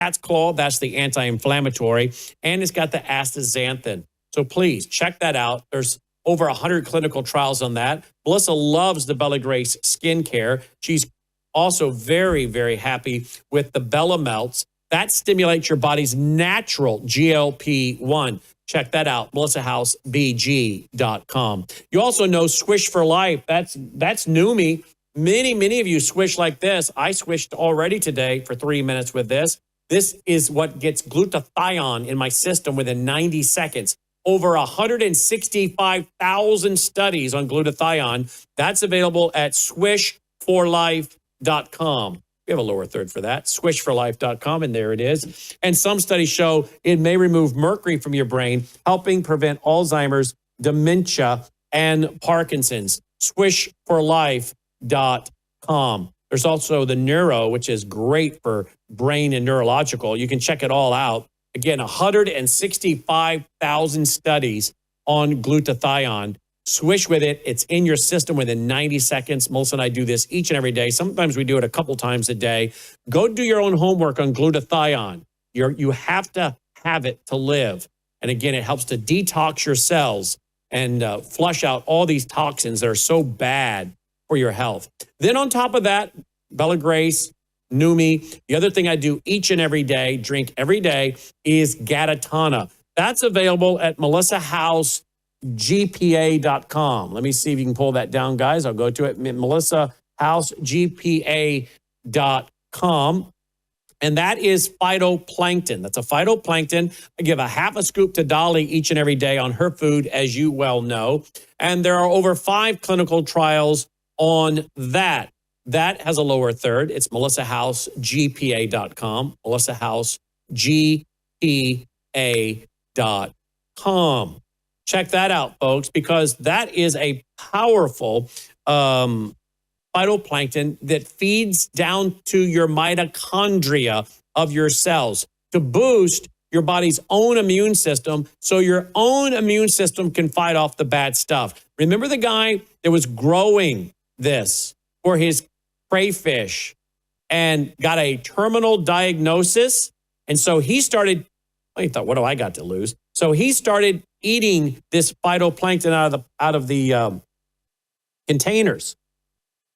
cat's claw, that's the anti-inflammatory, and it's got the astaxanthin. So please check that out. There's over 100 clinical trials on that. Melissa loves the Bella Grace skincare. She's also very, very happy with the Bella Melts. That stimulates your body's natural GLP-1. Check that out, melissahousebg.com. You also know Swish for Life. That's Numi. Many of you swish like this. I swished already today for 3 minutes with this. This is what gets glutathione in my system within 90 seconds. Over 165,000 studies on glutathione. That's available at swishforlife.com. We have a lower third for that, swishforlife.com, and there it is. And some studies show it may remove mercury from your brain, helping prevent Alzheimer's, dementia, and Parkinson's. Swishforlife.com. There's also the Neuro, which is great for brain and neurological. You can check it all out. Again, 165,000 studies on glutathione. Swish with it. It's in your system within 90 seconds. Melissa and I do this each and every day. Sometimes we do it a couple times a day. Go do your own homework on glutathione. You have to have it to live. And again, it helps to detox your cells and flush out all these toxins that are so bad for your health. Then on top of that, Bella Grace, Numi. The other thing I do each and every day, drink every day, is Gatatana. That's available at melissahousegpa.com. Let me see if you can pull that down, guys. I'll go to it, melissahousegpa.com. And that is phytoplankton. That's a phytoplankton. I give a half a scoop to Dolly each and every day on her food, as you well know. And there are over 5 clinical trials on that. That has a lower third. It's melissahousegpa.com, melissahousegpa.com. Check that out, folks, because that is a powerful phytoplankton that feeds down to your mitochondria of your cells to boost your body's own immune system so your own immune system can fight off the bad stuff. Remember the guy that was growing this for his crayfish and got a terminal diagnosis? And so he started, he thought, what do I got to lose? So he started eating this phytoplankton out of the containers.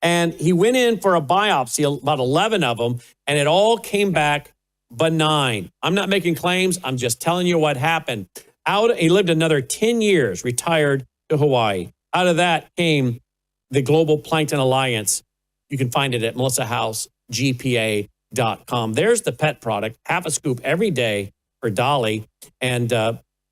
And he went in for a biopsy, about 11 of them, and it all came back benign. I'm not making claims. I'm just telling you what happened. He lived another 10 years, retired to Hawaii. Out of that came the Global Plankton Alliance. You can find it at melissahousegpa.com. There's the pet product, half a scoop every day for Dolly. And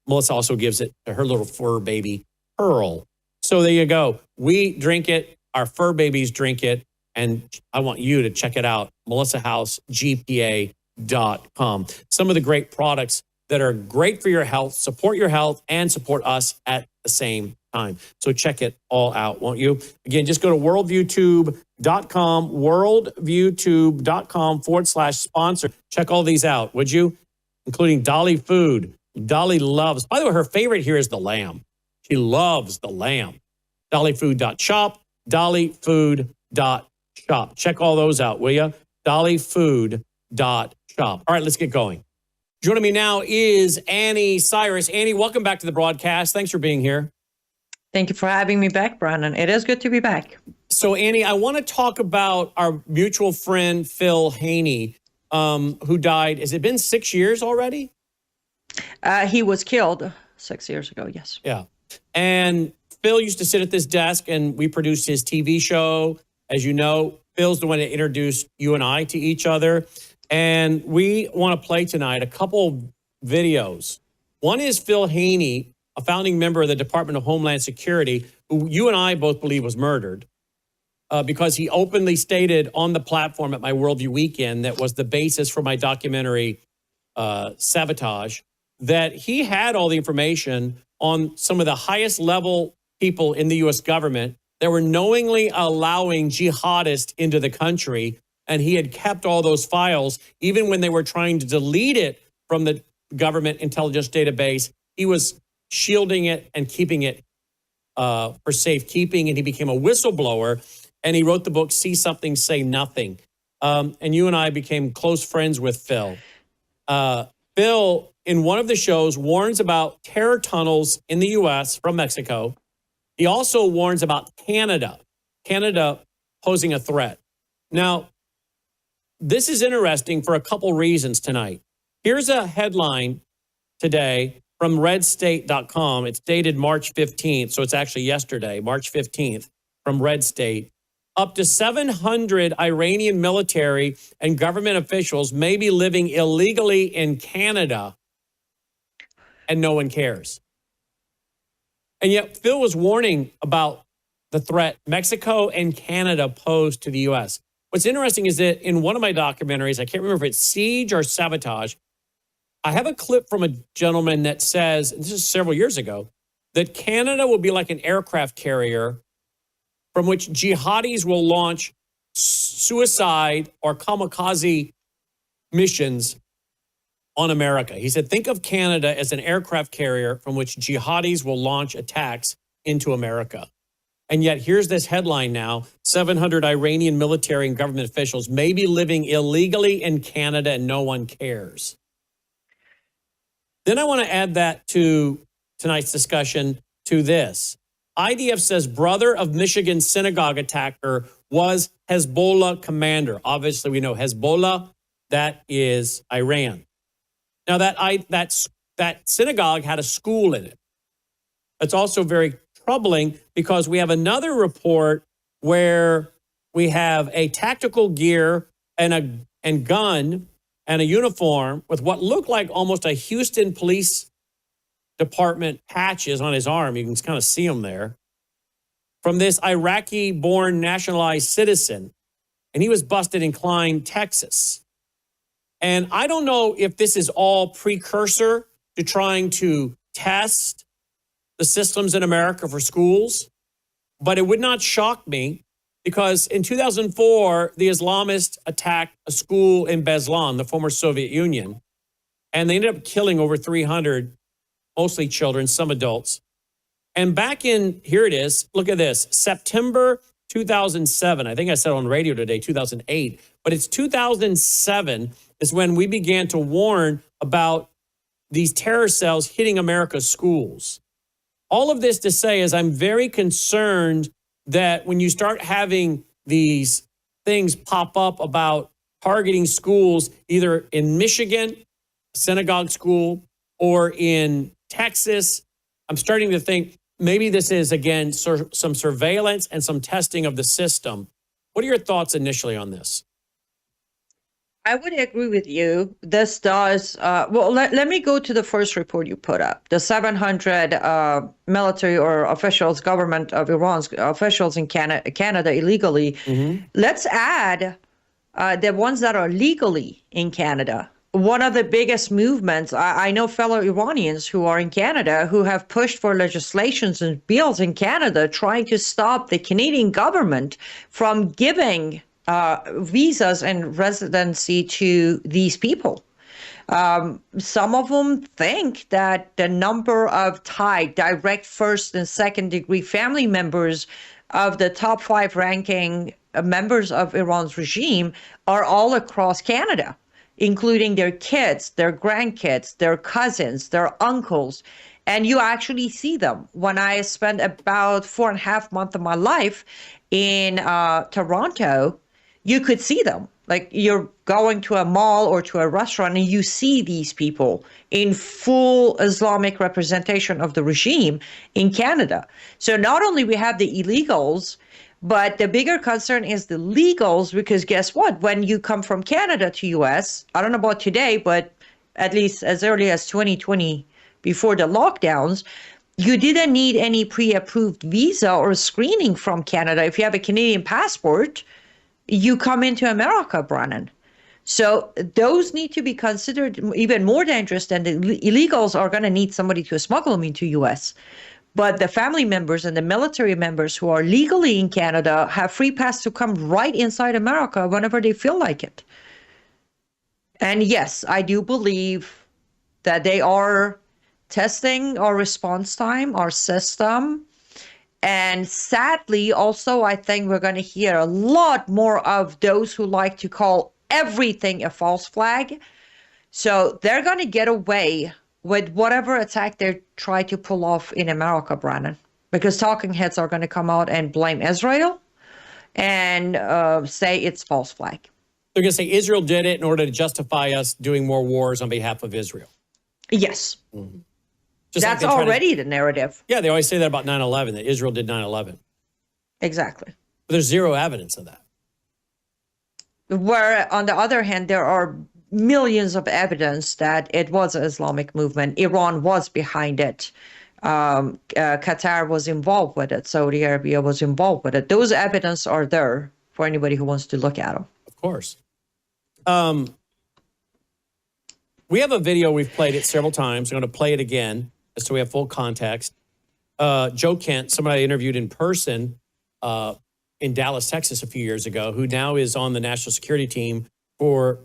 Melissa also gives it to her little fur baby, Pearl. So there you go. We drink it. Our fur babies drink it. And I want you to check it out, melissahousegpa.com. Some of the great products that are great for your health, support your health, and support us at the same time. So check it all out, won't you? Again, just go to worldviewtube.com, worldviewtube.com/sponsor. Check all these out, would you? Including Dolly Food. Dolly loves, by the way, her favorite here is the lamb. She loves the lamb. Dollyfood.shop, dollyfood.shop. Check all those out, will you? Dollyfood.shop. All right, let's get going. Joining me now is Annie Cyrus. Annie, welcome back to the broadcast. Thanks for being here. Thank you for having me back, Brannon. It is good to be back. So, Annie, I want to talk about our mutual friend, Phil Haney, who died. Has it been 6 years already? He was killed 6 years ago, yes. Yeah. And Phil used to sit at this desk, and we produced his TV show. As you know, Phil's the one that introduced you and I to each other. And we want to play tonight a couple videos. One is Phil Haney, a founding member of the Department of Homeland Security, who you and I both believe was murdered because he openly stated on the platform at my Worldview Weekend that was the basis for my documentary, Sabotage, that he had all the information on some of the highest level people in the U.S. government that were knowingly allowing jihadists into the country. And he had kept all those files, even when they were trying to delete it from the government intelligence database. He was shielding it and keeping it for safekeeping. And he became a whistleblower. And he wrote the book, See Something, Say Nothing. And you and I became close friends with Phil. Phil, in one of the shows, warns about terror tunnels in the U.S. from Mexico. He also warns about Canada posing a threat. Now, this is interesting for a couple reasons tonight. Here's a headline today from redstate.com. It's dated March 15th, so it's actually yesterday, March 15th, from Red State. Up to 700 Iranian military and government officials may be living illegally in Canada, and no one cares. And yet Phil was warning about the threat Mexico and Canada pose to the U.S. What's interesting is that in one of my documentaries, I can't remember if it's Siege or Sabotage, I have a clip from a gentleman that says, this is several years ago, that Canada will be like an aircraft carrier from which jihadis will launch suicide or kamikaze missions on America. He said, think of Canada as an aircraft carrier from which jihadis will launch attacks into America. And yet here's this headline now, 700 Iranian military and government officials may be living illegally in Canada and no one cares. Then I want to add that to tonight's discussion to this. IDF says brother of Michigan synagogue attacker was Hezbollah commander. Obviously, we know Hezbollah, that is Iran. Now, that synagogue had a school in it. That's also very troubling because we have another report where we have a tactical gear and gun and a uniform with what looked like almost a Houston Police Department patches on his arm. You can kind of see him there. From this Iraqi-born nationalized citizen. And he was busted in Klein, Texas. And I don't know if this is all precursor to trying to test the systems in America for schools, but it would not shock me because in 2004, the Islamists attacked a school in Beslan, the former Soviet Union, and they ended up killing over 300, mostly children, some adults. And back in, here it is, look at this, September 2007, I think I said on radio today, 2008, but it's 2007 is when we began to warn about these terror cells hitting America's schools. All of this to say is I'm very concerned that when you start having these things pop up about targeting schools, either in Michigan, synagogue school, or in Texas, I'm starting to think maybe this is, again, some surveillance and some testing of the system. What are your thoughts initially on this? I would agree with you. This does, let me go to the first report you put up. The 700 military or officials, government of Iran's officials in Canada illegally. Mm-hmm. Let's add the ones that are legally in Canada. One of the biggest movements, I know fellow Iranians who are in Canada who have pushed for legislations and bills in Canada trying to stop the Canadian government from giving visas and residency to these people. Some of them think that the number of tied direct first and second degree family members of the top 5 ranking members of Iran's regime are all across Canada, including their kids, their grandkids, their cousins, their uncles. And you actually see them. When I spent about 4.5 months of my life in Toronto, you could see them. Like you're going to a mall or to a restaurant and you see these people in full Islamic representation of the regime in Canada. So not only we have the illegals, but the bigger concern is the legals, because guess what? When you come from Canada to US, I don't know about today, but at least as early as 2020, before the lockdowns, you didn't need any pre-approved visa or screening from Canada. If you have a Canadian passport, you come into America, Brannon. So those need to be considered even more dangerous than the illegals are going to need somebody to smuggle them into US. But the family members and the military members who are legally in Canada have free pass to come right inside America whenever they feel like it. And yes, I do believe that they are testing our response time, our system. And sadly, also, I think we're going to hear a lot more of those who like to call everything a false flag. So they're going to get away with whatever attack they try to pull off in America, Brannon, because talking heads are going to come out and blame Israel and say it's false flag. They're going to say Israel did it in order to justify us doing more wars on behalf of Israel. Yes. Mm-hmm. That's already the narrative. Yeah, they always say that about 9/11, that Israel did 9/11. Exactly. But there's zero evidence of that. Where, on the other hand, there are millions of evidence that it was an Islamic movement. Iran was behind it. Qatar was involved with it. Saudi Arabia was involved with it. Those evidence are there for anybody who wants to look at them. Of course. We have a video. We've played it several times. I'm going to play it again so we have full context. Joe Kent, somebody I interviewed in person in Dallas, Texas a few years ago, who now is on the national security team for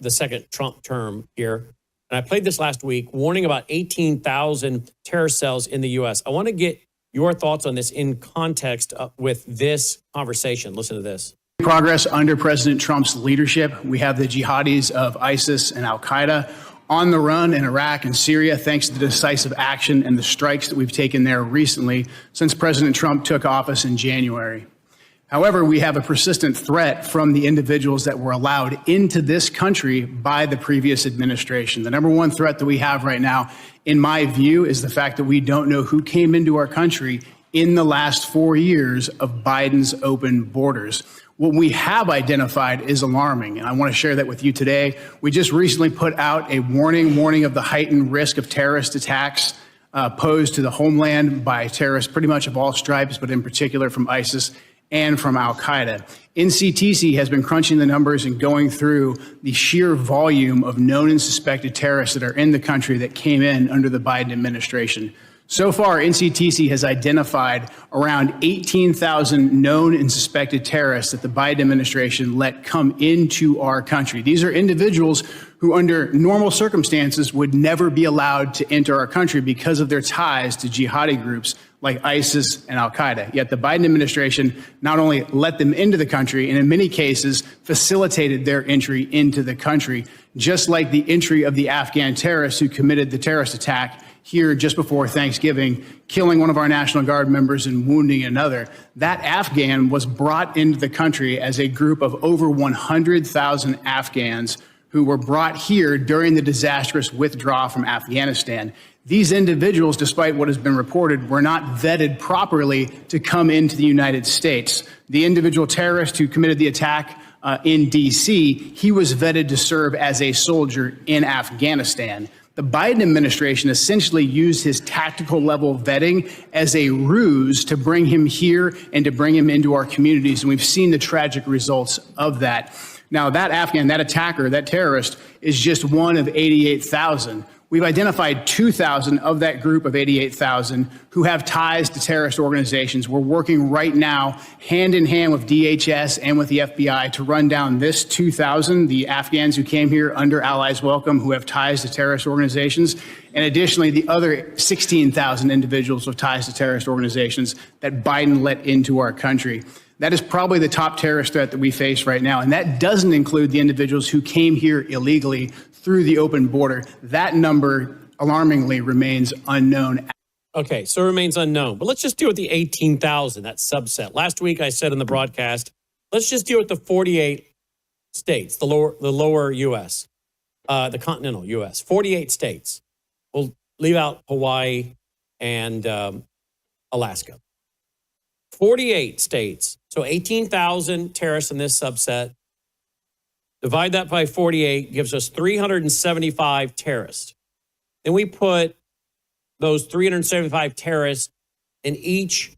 the second Trump term here. And I played this last week, warning about 18,000 terrorist cells in the U.S. I want to get your thoughts on this in context with this conversation. Listen to this. Progress under President Trump's leadership. We have the jihadis of ISIS and al-Qaeda on the run in Iraq and Syria, thanks to the decisive action and the strikes that we've taken there recently since President Trump took office in January. However, we have a persistent threat from the individuals that were allowed into this country by the previous administration. The number one threat that we have right now, in my view, is the fact that we don't know who came into our country in the last 4 years of Biden's open borders. What we have identified is alarming, and I want to share that with you today. We just recently put out a warning of the heightened risk of terrorist attacks posed to the homeland by terrorists pretty much of all stripes, but in particular from ISIS and from al-Qaeda. NCTC has been crunching the numbers and going through the sheer volume of known and suspected terrorists that are in the country that came in under the Biden administration. So far, NCTC has identified around 18,000 known and suspected terrorists that the Biden administration let come into our country. These are individuals who, under normal circumstances, would never be allowed to enter our country because of their ties to jihadi groups like ISIS and al-Qaeda. Yet the Biden administration not only let them into the country, and in many cases facilitated their entry into the country, just like the entry of the Afghan terrorists who committed the terrorist attack here just before Thanksgiving, killing one of our National Guard members and wounding another. That Afghan was brought into the country as a group of over 100,000 Afghans who were brought here during the disastrous withdrawal from Afghanistan. These individuals, despite what has been reported, were not vetted properly to come into the United States. The individual terrorist who committed the attack in D.C., he was vetted to serve as a soldier in Afghanistan. The Biden administration essentially used his tactical level vetting as a ruse to bring him here and to bring him into our communities. And we've seen the tragic results of that. Now, that Afghan, that attacker, that terrorist is just one of 88,000. We've identified 2,000 of that group of 88,000 who have ties to terrorist organizations. We're working right now hand in hand with DHS and with the FBI to run down this 2,000, the Afghans who came here under Allies Welcome who have ties to terrorist organizations, and additionally the other 16,000 individuals with ties to terrorist organizations that Biden let into our country. That is probably the top terrorist threat that we face right now, and that doesn't include the individuals who came here illegally through the open border. That number, alarmingly, remains unknown. Okay, so it remains unknown. But let's just deal with the 18,000, that subset. Last week I said in the broadcast, let's just deal with the 48 states, the lower U.S., the continental U.S., 48 states. We'll leave out Hawaii and Alaska. 48 states, so 18,000 terrorists in this subset. Divide that by 48 gives us 375 terrorists. Then we put those 375 terrorists in each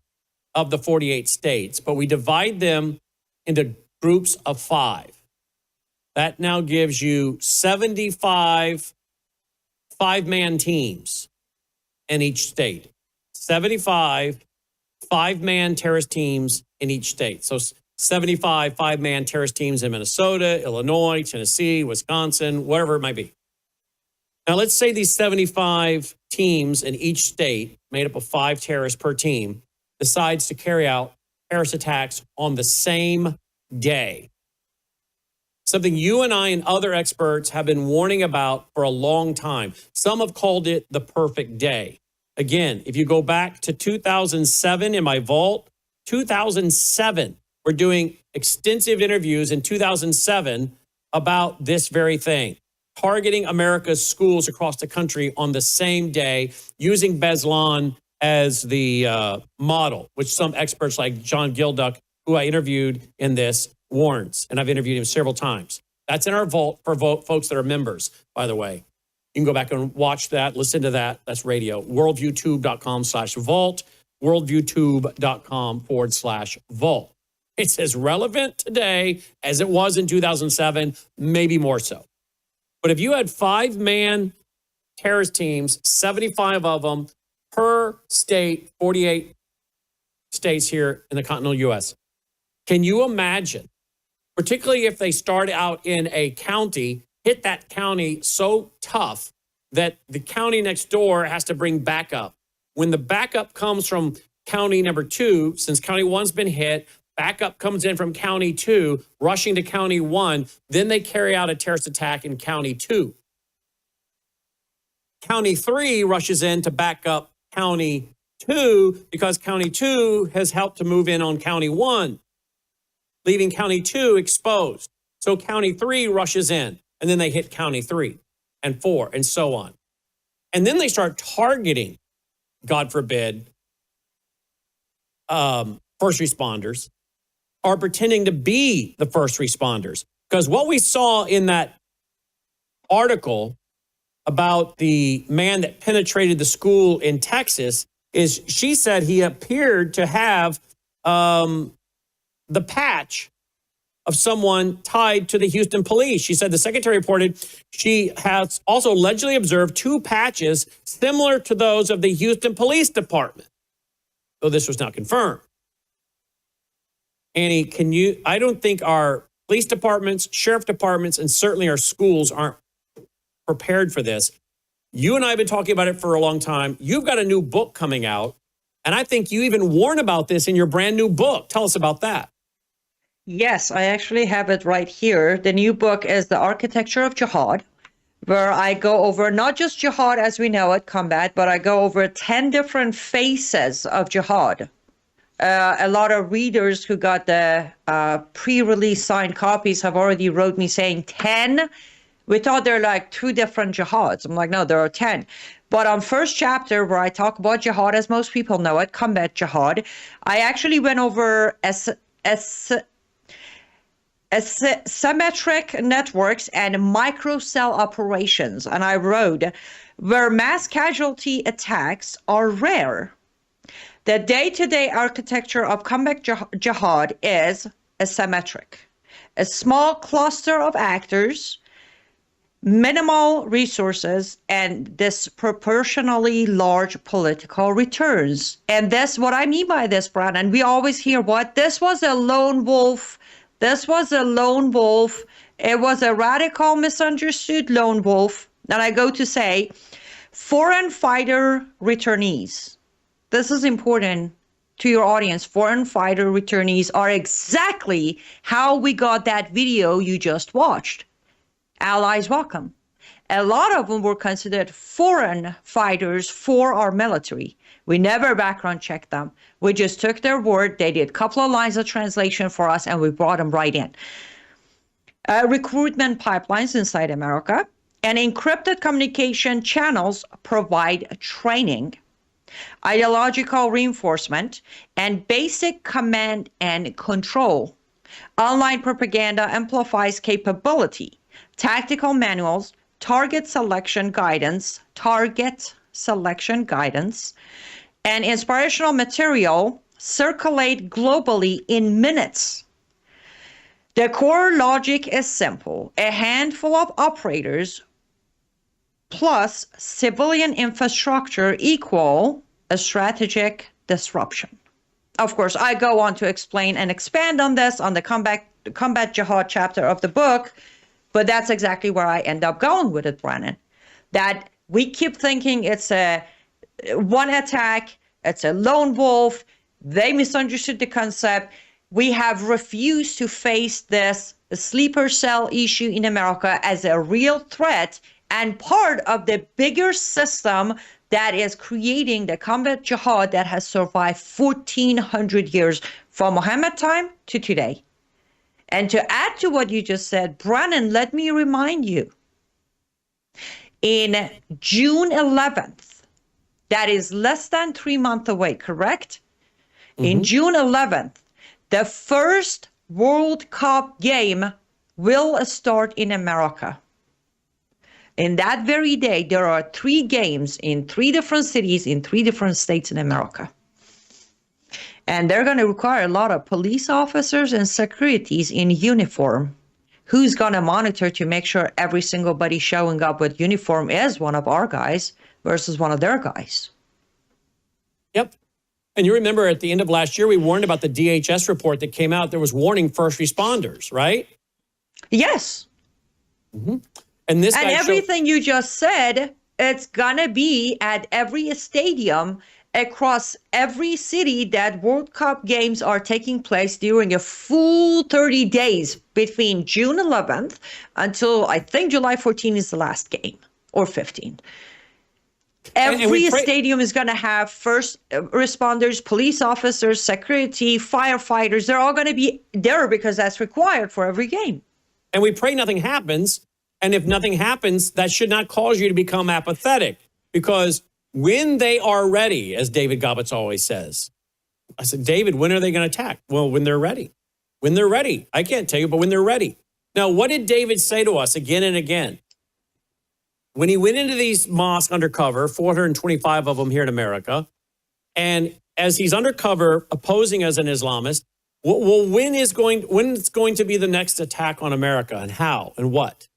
of the 48 states, but we divide them into groups of 5. That now gives you 75 5-man teams in each state. 75 5-man terrorist teams in each state. So 75 5-man terrorist teams in Minnesota, Illinois, Tennessee, Wisconsin, whatever it might be. Now, let's say these 75 teams in each state, made up of 5 terrorists per team, decides to carry out terrorist attacks on the same day. something you and I and other experts have been warning about for a long time. Some have called it the perfect day. Again, if you go back to 2007 in my vault, 2007, we're doing extensive interviews in 2007 about this very thing, targeting America's schools across the country on the same day, using Beslan as the model, which some experts like John Gilduck, who I interviewed in this, warns. And I've interviewed him several times. That's in our vault for folks that are members, by the way. You can go back and watch that, listen to that. That's radio. worldviewtube.com/vault, worldviewtube.com/vault. It's as relevant today as it was in 2007, maybe more so. But if you had 5-man terrorist teams, 75 of them per state, 48 states here in the continental U.S., can you imagine, particularly if they start out in a county, hit that county so tough that the county next door has to bring backup? When the backup comes from county number 2, since county 1's been hit, backup comes in from county 2, rushing to county 1, then they carry out a terrorist attack in county 2. County 3 rushes in to back up county 2 because county 2 has helped to move in on county 1, leaving county 2 exposed. So county 3 rushes in, and then they hit county 3 and 4 and so on. And then they start targeting, God forbid, first responders, are pretending to be the first responders. Because what we saw in that article about the man that penetrated the school in Texas is she said he appeared to have the patch of someone tied to the Houston police. She said the secretary reported she has also allegedly observed 2 patches similar to those of the Houston Police Department, though this was not confirmed. Annie, I don't think our police departments, sheriff departments, and certainly our schools aren't prepared for this. You and I have been talking about it for a long time. You've got a new book coming out, and I think you even warn about this in your brand new book. Tell us about that. Yes, I actually have it right here. The new book is The Architecture of Jihad, where I go over not just jihad as we know it, combat, but I go over 10 different phases of jihad. A lot of readers who got the pre-release signed copies have already wrote me saying 10. We thought there are like 2 different jihads. I'm like, no, there are 10. But on first chapter, where I talk about jihad as most people know it, combat jihad, I actually went over asymmetric networks and microcell operations. And I wrote, where mass casualty attacks are rare, the day-to-day architecture of combat jihad is asymmetric. A small cluster of actors, minimal resources, and disproportionately large political returns. And that's what I mean by this, Brannon. We always hear what? This was a lone wolf. This was a lone wolf. It was a radical, misunderstood lone wolf. And I go to say, foreign fighter returnees. This is important to your audience. Foreign fighter returnees are exactly how we got that video you just watched. Allies welcome. A lot of them were considered foreign fighters for our military. We never background checked them. We just took their word. They did a couple of lines of translation for us, and we brought them right in. Recruitment pipelines inside America and encrypted communication channels provide training, ideological reinforcement, and basic command and control. Online propaganda amplifies capability. Tactical manuals, target selection guidance, and inspirational material circulate globally in minutes. The core logic is simple. A handful of operators plus civilian infrastructure equal a strategic disruption. Of course, I go on to explain and expand on this on the combat jihad chapter of the book, but that's exactly where I end up going with it, Brannon. That we keep thinking it's a one attack, it's a lone wolf, they misunderstood the concept. We have refused to face this the sleeper cell issue in America as a real threat and part of the bigger system that is creating the combat jihad that has survived 1,400 years from Muhammad time to today. And to add to what you just said, Brannon, let me remind you, in June 11th, that is less than 3 months away, correct? In June 11th, the first World Cup game will start in America. In that very day, there are 3 games in 3 different cities in 3 different states in America. And they're going to require a lot of police officers and securities in uniform. Who's going to monitor to make sure every single buddy showing up with uniform is one of our guys versus one of their guys? Yep. And you remember at the end of last year, we warned about the DHS report that came out that was warning first responders, right? Yes. And this And guy everything you just said, it's going to be at every stadium across every city that World Cup games are taking place during a full 30 days between June 11th until I think July 14 is the last game, or 15. Every stadium is going to have first responders, police officers, security, firefighters. They're all going to be there because that's required for every game. And we pray nothing happens. And if nothing happens, that should not cause you to become apathetic, because when they are ready, as David Gobbets always says, I said, David, when are they going to attack? Well, when they're ready. When they're ready. I can't tell you, but when they're ready. Now, what did David say to us again and again? When he went into these mosques undercover, 425 of them here in America, and as he's undercover opposing as an Islamist, well, when it's going to be the next attack on America, and how and what?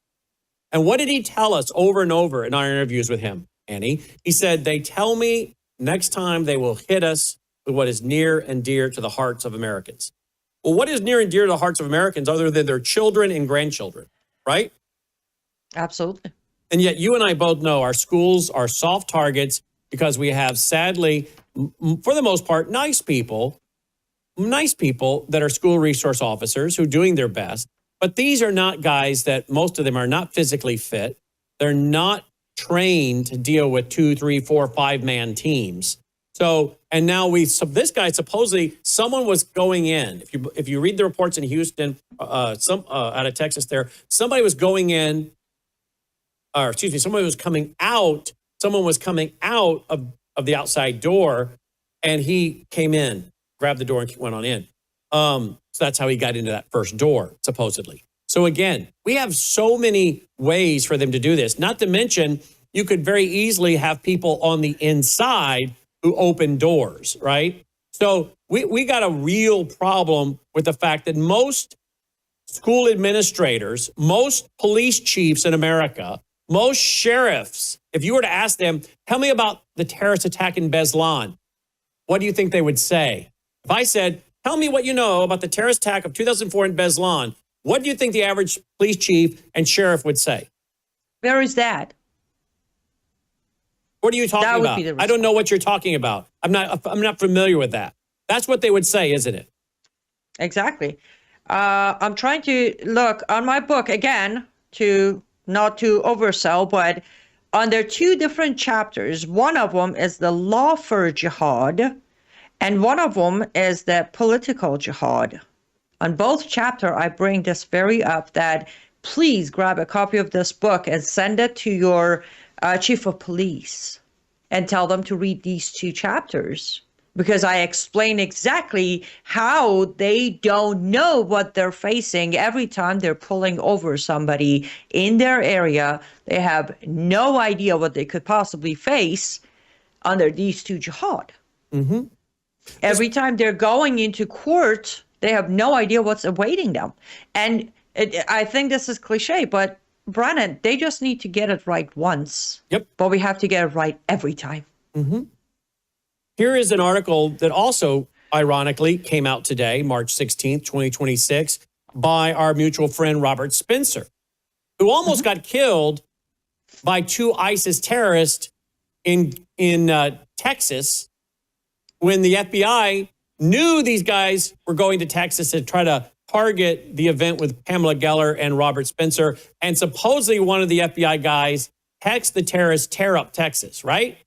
And what did he tell us over and over in our interviews with him, Annie? He said, they tell me next time they will hit us with what is near and dear to the hearts of Americans. Well, what is near and dear to the hearts of Americans other than their children and grandchildren, right? Absolutely. And yet you and I both know our schools are soft targets because we have, sadly, for the most part, nice people that are school resource officers who are doing their best. But these are not guys that, most of them are not physically fit. They're not trained to deal with 2, 3, 4, 5-man teams. So, and now this guy supposedly, someone was going in. If you read the reports in Houston, out of Texas there, somebody was going in, or excuse me, someone was coming out. Someone was coming out of the outside door, and he came in, grabbed the door, and went on in. So that's how he got into that first door, supposedly. So again, we have so many ways for them to do this. Not to mention, you could very easily have people on the inside who open doors, right? So we got a real problem with the fact that most school administrators, most police chiefs in America, most sheriffs, if you were to ask them, tell me about the terrorist attack in Beslan, what do you think they would say? If I said, tell me what you know about the terrorist attack of 2004 in Beslan, what do you think the average police chief and sheriff would say? Where is that? What are you talking about? I don't know what you're talking about. I'm not familiar with that. That's what they would say, isn't it? Exactly. I'm trying to look on my book again to not to oversell, but under 2 different chapters. One of them is the law for jihad, and one of them is the political jihad. On both chapters, I bring this very up that please grab a copy of this book and send it to your chief of police and tell them to read these 2 chapters, because I explain exactly how they don't know what they're facing every time they're pulling over somebody in their area. They have no idea what they could possibly face under these 2 jihad. Mm-hmm. Every time they're going into court, they have no idea what's awaiting them. And I think this is cliche, but Brannon, they just need to get it right once. Yep. But we have to get it right every time. Mm-hmm. Here is an article that also, ironically, came out today, March 16th, 2026, by our mutual friend, Robert Spencer, who almost got killed by 2 ISIS terrorists in Texas when the FBI knew these guys were going to Texas to try to target the event with Pamela Geller and Robert Spencer. And supposedly one of the FBI guys helped the terrorists tear up Texas, right?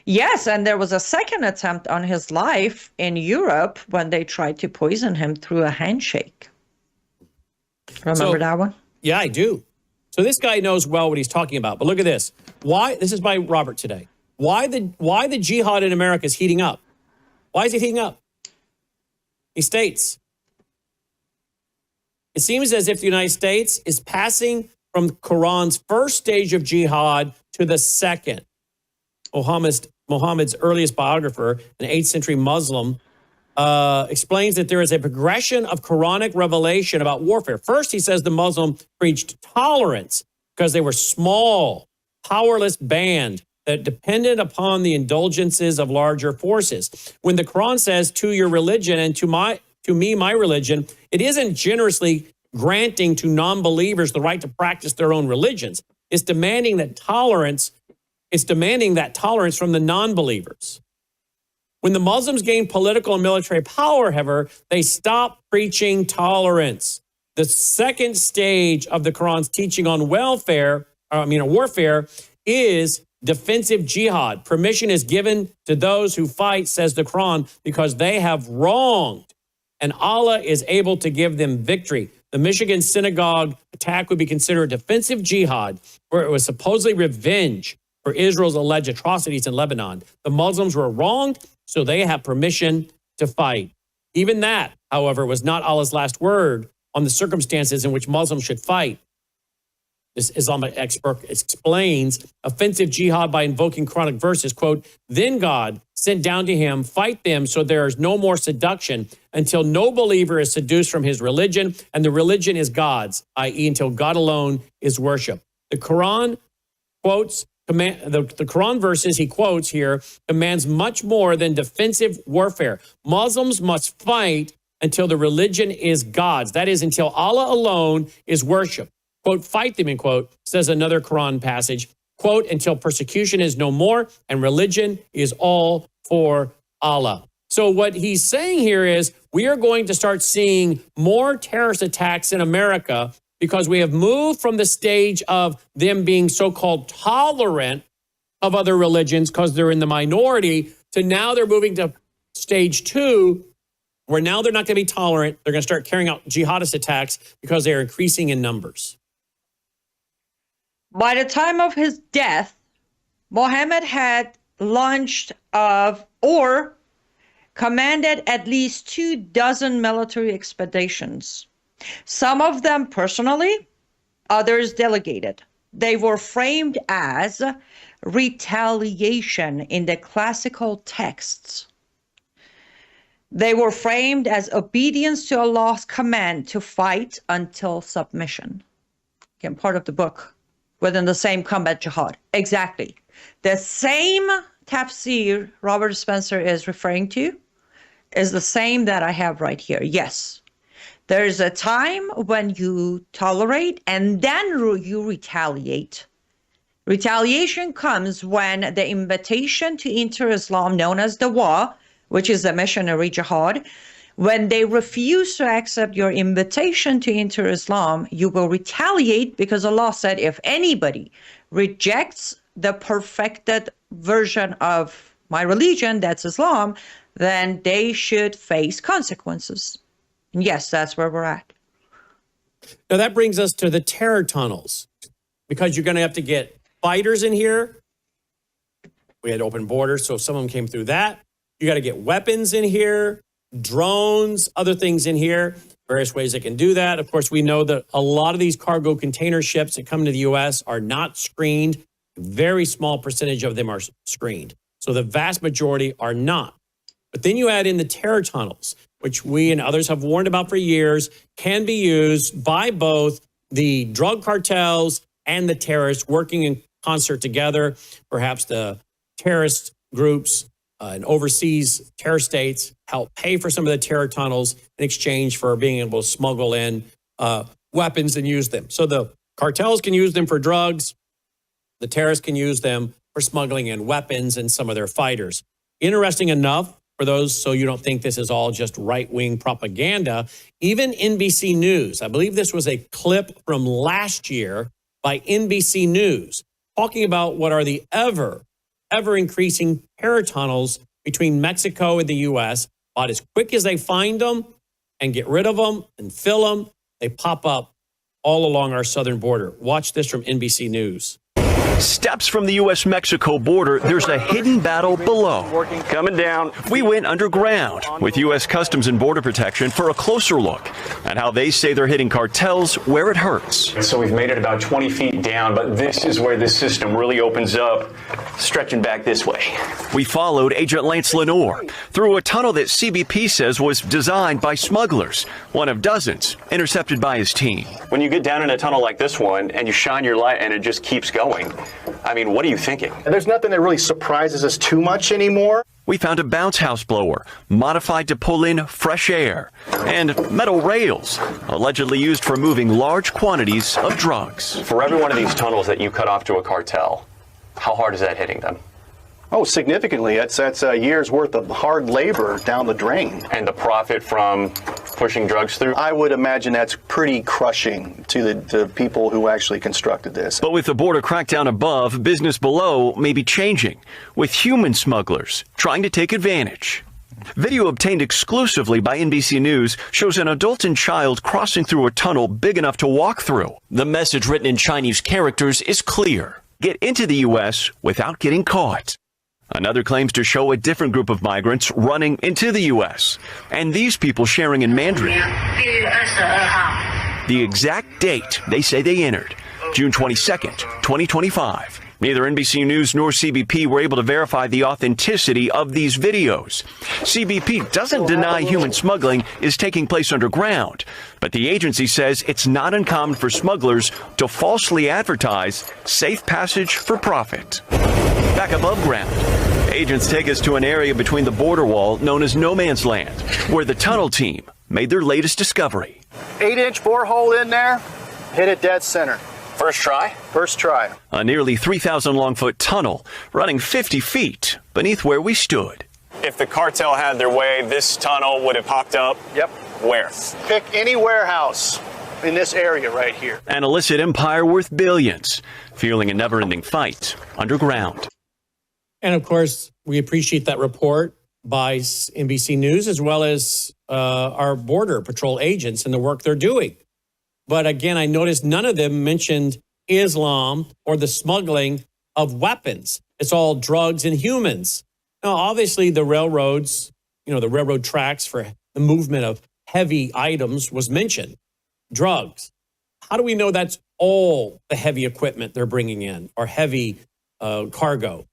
Yes, and there was a second attempt on his life in Europe when they tried to poison him through a handshake. Remember that one? Yeah, I do. So this guy knows well what he's talking about. But look at this. Why? This is by Robert today. Why the jihad in America is heating up? Why is it heating up? He states, it seems as if the United States is passing from Quran's first stage of jihad to the second. Muhammad's earliest biographer, an 8th century Muslim, explains that there is a progression of Quranic revelation about warfare. First, he says the Muslim preached tolerance because they were small, powerless band that depended upon the indulgences of larger forces. When the Quran says, to your religion and to me, my religion, it isn't generously granting to non-believers the right to practice their own religions. It's demanding that tolerance from the non-believers. When the Muslims gained political and military power, however, they stopped preaching tolerance. The second stage of the Quran's teaching on warfare is defensive jihad. Permission is given to those who fight, says the Quran, because they have wronged, and Allah is able to give them victory. The Michigan synagogue attack would be considered defensive jihad, where it was supposedly revenge for Israel's alleged atrocities in Lebanon. The Muslims were wronged, so they have permission to fight. Even that, however, was not Allah's last word on the circumstances in which Muslims should fight. This Islamic expert explains offensive jihad by invoking Quranic verses, quote, then God sent down to him, fight them so there is no more seduction until no believer is seduced from his religion, and the religion is God's, i.e. until God alone is worshiped. The Quran quotes the Quran verses he quotes here commands much more than defensive warfare. Muslims must fight until the religion is God's. That is, until Allah alone is worshipped. Quote, fight them, end quote, says another Quran passage. Quote, until persecution is no more and religion is all for Allah. So what he's saying here is we are going to start seeing more terrorist attacks in America because we have moved from the stage of them being so-called tolerant of other religions because they're in the minority to now they're moving to stage 2, where now they're not going to be tolerant. They're going to start carrying out jihadist attacks because they are increasing in numbers. By the time of his death, Mohammed had launched or commanded at least 24 military expeditions. Some of them personally, others delegated. They were framed as retaliation in the classical texts. They were framed as obedience to Allah's command to fight until submission. Again, part of the book within the same combat jihad. Exactly. The same tafsir Robert Spencer is referring to is the same that I have right here. Yes. There's a time when you tolerate and then you retaliate. Retaliation comes when the invitation to enter Islam, known as Dawa, which is a missionary jihad, when they refuse to accept your invitation to enter Islam, you will retaliate because Allah said if anybody rejects the perfected version of my religion, that's Islam, then they should face consequences. And yes, that's where we're at. Now that brings us to the terror tunnels, because you're going to have to get fighters in here. We had open borders, so if someone came through that, you got to get weapons in here, drones, other things in here, various ways they can do that. Of course, we know that a lot of these cargo container ships that come to the U.S. are not screened. A very small percentage of them are screened. So the vast majority are not. But then you add in the terror tunnels, which we and others have warned about for years, can be used by both the drug cartels and the terrorists working in concert together. Perhaps the terrorist groups and overseas terror states help pay for some of the terror tunnels in exchange for being able to smuggle in weapons and use them. So the cartels can use them for drugs. The terrorists can use them for smuggling in weapons and some of their fighters. Interesting enough, for those so you don't think this is all just right-wing propaganda. Even NBC News, I believe this was a clip from last year by NBC News, talking about what are the ever increasing terror tunnels between Mexico and the U.S. About as quick as they find them and get rid of them and fill them, they pop up all along our southern border. Watch this from NBC News. Steps from the U.S.-Mexico border, there's a hidden battle below. Coming down, we went underground with U.S. Customs and Border Protection for a closer look at how they say they're hitting cartels where it hurts. So we've made it about 20 feet down, but this is where this system really opens up, stretching back this way. We followed Agent Lance Lenore through a tunnel that CBP says was designed by smugglers, one of dozens intercepted by his team. When you get down in a tunnel like this one and you shine your light and it just keeps going, I mean, what are you thinking? There's nothing that really surprises us too much anymore. We found a bounce house blower modified to pull in fresh air and metal rails allegedly used for moving large quantities of drugs. For every one of these tunnels that you cut off to a cartel, how hard is that hitting them? Oh, significantly. That's a year's worth of hard labor down the drain. And the profit from pushing drugs through? I would imagine that's pretty crushing to the people who actually constructed this. But with the border crackdown above, business below may be changing, with human smugglers trying to take advantage. Video obtained exclusively by NBC News shows an adult and child crossing through a tunnel big enough to walk through. The message written in Chinese characters is clear: get into the U.S. without getting caught. Another claims to show a different group of migrants running into the U.S., and these people sharing in Mandarin. The exact date they say they entered, June 22nd, 2025. Neither NBC News nor CBP were able to verify the authenticity of these videos. CBP doesn't deny human smuggling is taking place underground, but the agency says it's not uncommon for smugglers to falsely advertise safe passage for profit. Back above ground, agents take us to an area between the border wall known as No Man's Land, where the tunnel team made their latest discovery. 8-inch borehole in there, hit it dead center. First try? First try. A nearly 3,000 long foot tunnel running 50 feet beneath where we stood. If the cartel had their way, this tunnel would have popped up. Yep. Where? Pick any warehouse in this area right here. An illicit empire worth billions, fueling a never-ending fight underground. And of course, we appreciate that report by NBC News as well as our Border Patrol agents and the work they're doing. But again, I noticed none of them mentioned Islam or the smuggling of weapons. It's all drugs and humans. Now, obviously, the railroads, the railroad tracks for the movement of heavy items was mentioned. Drugs. How do we know that's all the heavy equipment they're bringing in or heavy cargo?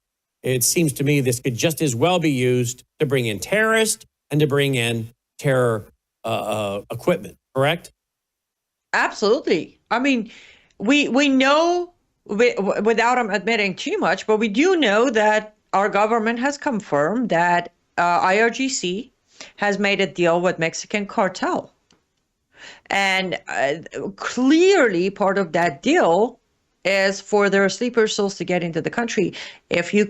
It seems to me this could just as well be used to bring in terrorists and to bring in terror equipment, correct? Absolutely. I mean, we know, without them admitting too much, but we do know that our government has confirmed that IRGC has made a deal with Mexican cartel. And clearly part of that deal is for their sleeper cells to get into the country. If you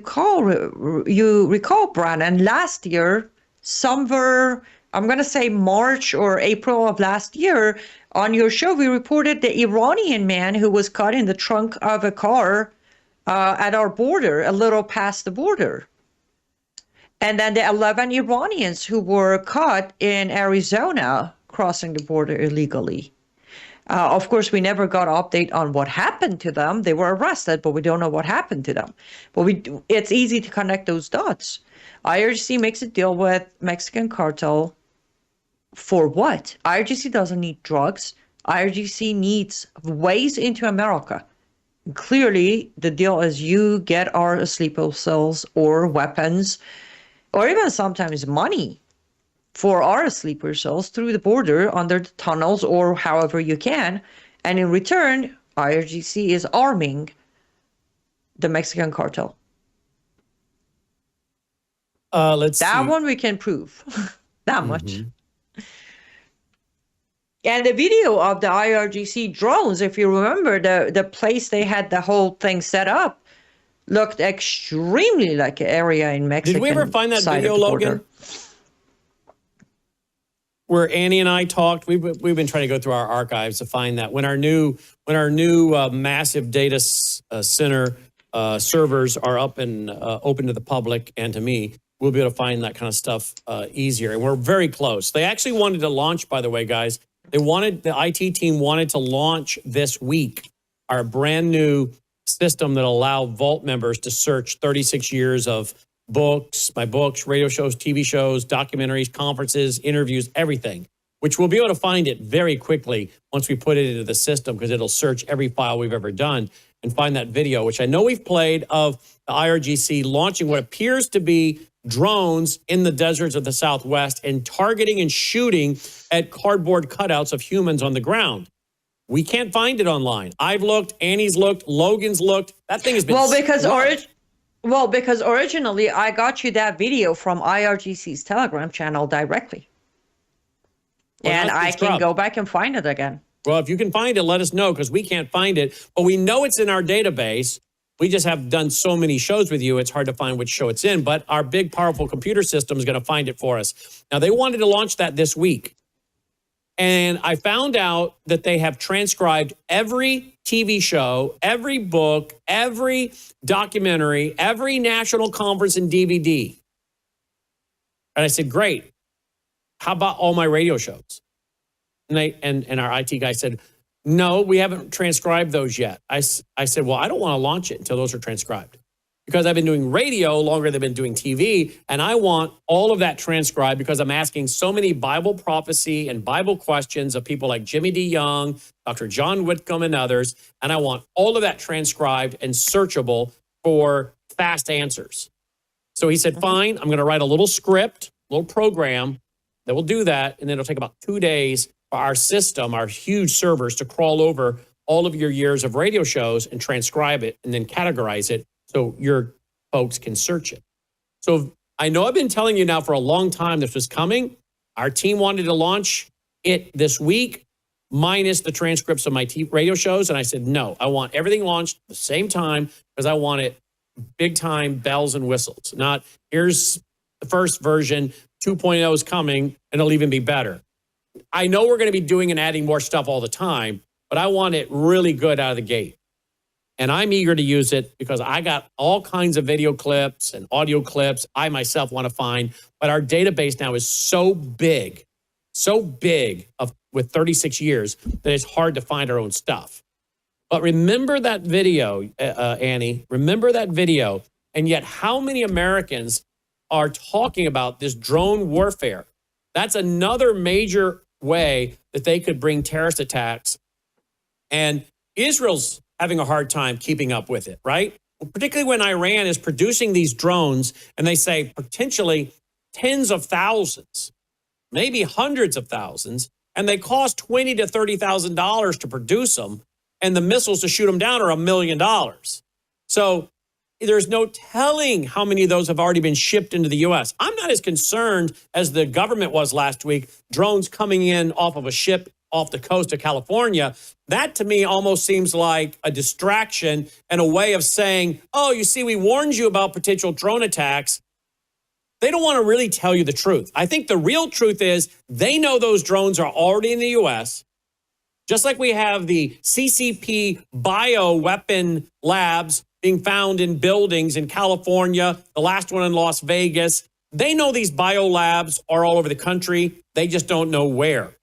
recall, Brannon, last year, somewhere, I'm going to say March or April of last year, on your show, we reported the Iranian man who was caught in the trunk of a car at our border, a little past the border. And then the 11 Iranians who were caught in Arizona crossing the border illegally. Of course, we never got an update on what happened to them. They were arrested, but we don't know what happened to them. But it's easy to connect those dots. IRGC makes a deal with Mexican cartel for what? IRGC doesn't need drugs. IRGC needs ways into America. Clearly, the deal is you get our sleeper cells or weapons, or even sometimes money for our sleeper cells through the border under the tunnels or however you can. And in return, IRGC is arming the Mexican cartel. Let's that see. one we can prove. That much. And the video of the IRGC drones, if you remember, the place they had the whole thing set up looked extremely like an area in Mexico. Did we ever find that video, Logan? where Annie and I talked. We've been trying to go through our archives to find that when our new massive data center servers are up and open to the public and to me, we'll be able to find that kind of stuff easier. And we're very close. They actually wanted to launch, by the way, guys. The IT team wanted to launch this week our brand new system that allow Vault members to search 36 years of books, my books, radio shows, TV shows, documentaries, conferences, interviews, everything, which we'll be able to find it very quickly once we put it into the system, because it'll search every file we've ever done and find that video, which I know we've played, of the IRGC launching what appears to be drones in the deserts of the Southwest and targeting and shooting at cardboard cutouts of humans on the ground. We can't find it online. I've looked, Annie's looked, Logan's looked. That thing has been because originally I got you that video from IRGC's Telegram channel directly. Well, and I can go back and find it again. Well, if you can find it, let us know, because we can't find it. But we know it's in our database. We just have done so many shows with you, it's hard to find which show it's in. But our big, powerful computer system is going to find it for us. Now, they wanted to launch that this week. And I found out that they have transcribed every TV show, every book, every documentary, every national conference and DVD. And I said, great. How about all my radio shows? And our IT guy said, no, we haven't transcribed those yet. I said, well, I don't want to launch it until those are transcribed, because I've been doing radio longer than I've been doing TV, and I want all of that transcribed because I'm asking so many Bible prophecy and Bible questions of people like Jimmy D. Young, Dr. John Whitcomb, and others, and I want all of that transcribed and searchable for fast answers. So he said, fine, I'm going to write a little script, little program that will do that, and then it'll take about 2 days for our system, our huge servers, to crawl over all of your years of radio shows and transcribe it and then categorize it so your folks can search it. So I know I've been telling you now for a long time this was coming. Our team wanted to launch it this week, minus the transcripts of my radio shows. And I said, no, I want everything launched at the same time, because I want it big time, bells and whistles. Not, here's the first version, 2.0 is coming, and it'll even be better. I know we're going to be doing and adding more stuff all the time, but I want it really good out of the gate. And I'm eager to use it because I got all kinds of video clips and audio clips I myself want to find. But our database now is so big with 36 years that it's hard to find our own stuff. But remember that video, Annie, remember that video. And yet how many Americans are talking about this drone warfare? That's another major way that they could bring terrorist attacks. And Israel's having a hard time keeping up with it, right? Particularly when Iran is producing these drones, and they say potentially tens of thousands, maybe hundreds of thousands, and they cost $20,000 to $30,000 to produce them, and the missiles to shoot them down are $1 million. So there's no telling how many of those have already been shipped into the U.S. I'm not as concerned as the government was last week, drones coming in off of a ship off the coast of California. That to me almost seems like a distraction and a way of saying, oh, you see, we warned you about potential drone attacks. They don't want to really tell you the truth. I think the real truth is they know those drones are already in the U.S., just like we have the CCP bioweapon labs being found in buildings in California, the last one in Las Vegas. They know these biolabs are all over the country. They just don't know where.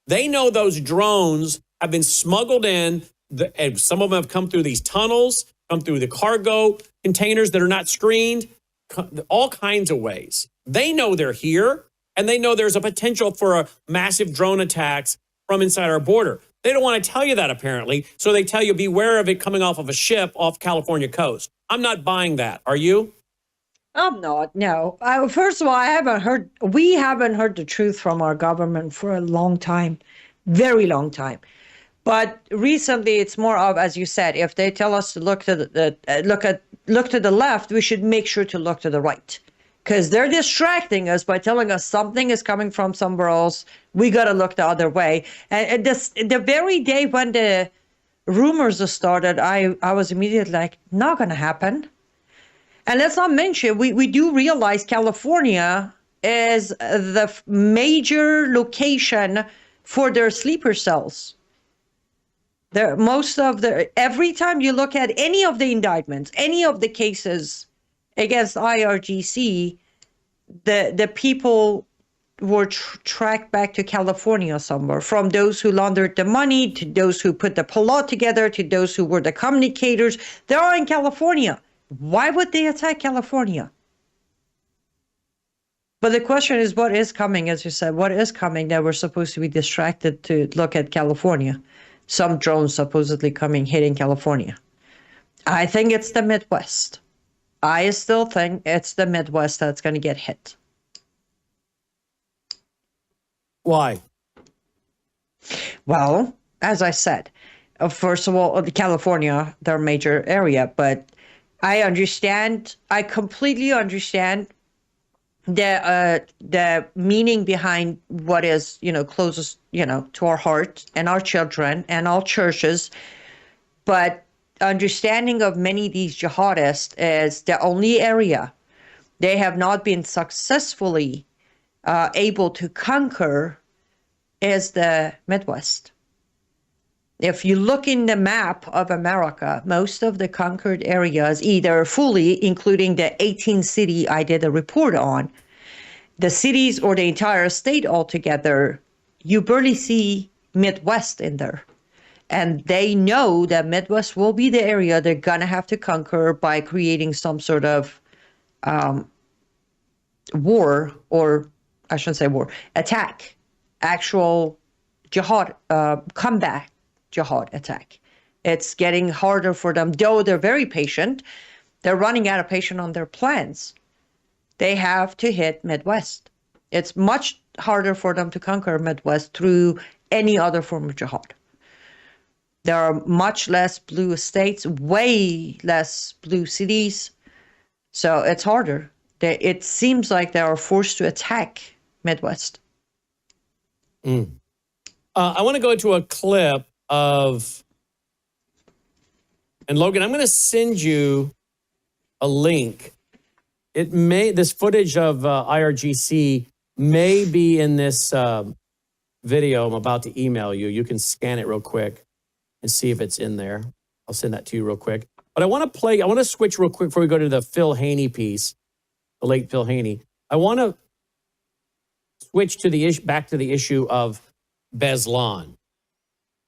They know those drones have been smuggled in, and some of them have come through these tunnels, come through the cargo containers that are not screened, all kinds of ways. They know they're here, and they know there's a potential for a massive drone attacks from inside our border. They don't want to tell you that, apparently, so they tell you beware of it coming off of a ship off California coast. I'm not buying that. Are you? I'm not, no. First of all, we haven't heard the truth from our government for a long time, very long time. But recently, it's more of, as you said, if they tell us to look to the left, we should make sure to look to the right, because they're distracting us by telling us something is coming from somewhere else. We got to look the other way. And the very day when the rumors started, I was immediately like, not going to happen. And let's not mention, we do realize California is the major location for their sleeper cells. Every time you look at any of the indictments, any of the cases against IRGC, the people were tracked back to California somewhere, from those who laundered the money to those who put the plot together to those who were the communicators. They're all in California. Why would they attack California? But the question is, what is coming, as you said, what is coming that we're supposed to be distracted to look at California? Some drones supposedly hitting California. I think it's the Midwest. I still think it's the Midwest that's going to get hit. Why? Well, as I said, first of all, California, their major area, but I completely understand the meaning behind what is, closest, to our heart and our children and our churches. But understanding of many of these jihadists is the only area they have not been successfully able to conquer is the Midwest. If you look in the map of America, most of the conquered areas, either fully, including the 18 city I did a report on, the cities or the entire state altogether, you barely see Midwest in there. And they know that Midwest will be the area they're going to have to conquer by creating some sort of war, or I shouldn't say war, attack, actual jihad, comeback jihad attack. It's getting harder for them, though they're very patient. They're running out of patience on their plans. They have to hit Midwest. It's much harder for them to conquer Midwest through any other form of jihad. There are much less blue states, way less blue cities. So it's harder. It seems like they are forced to attack Midwest. I want to go to a clip of, and Logan, I'm going to send you a link. This footage of IRGC may be in this video I'm about to email you. You can scan it real quick and see if it's in there. I'll send that to you real quick. But I want to switch real quick before we go to the Phil Haney piece, the late Phil Haney. I want to switch to back to the issue of Beslan.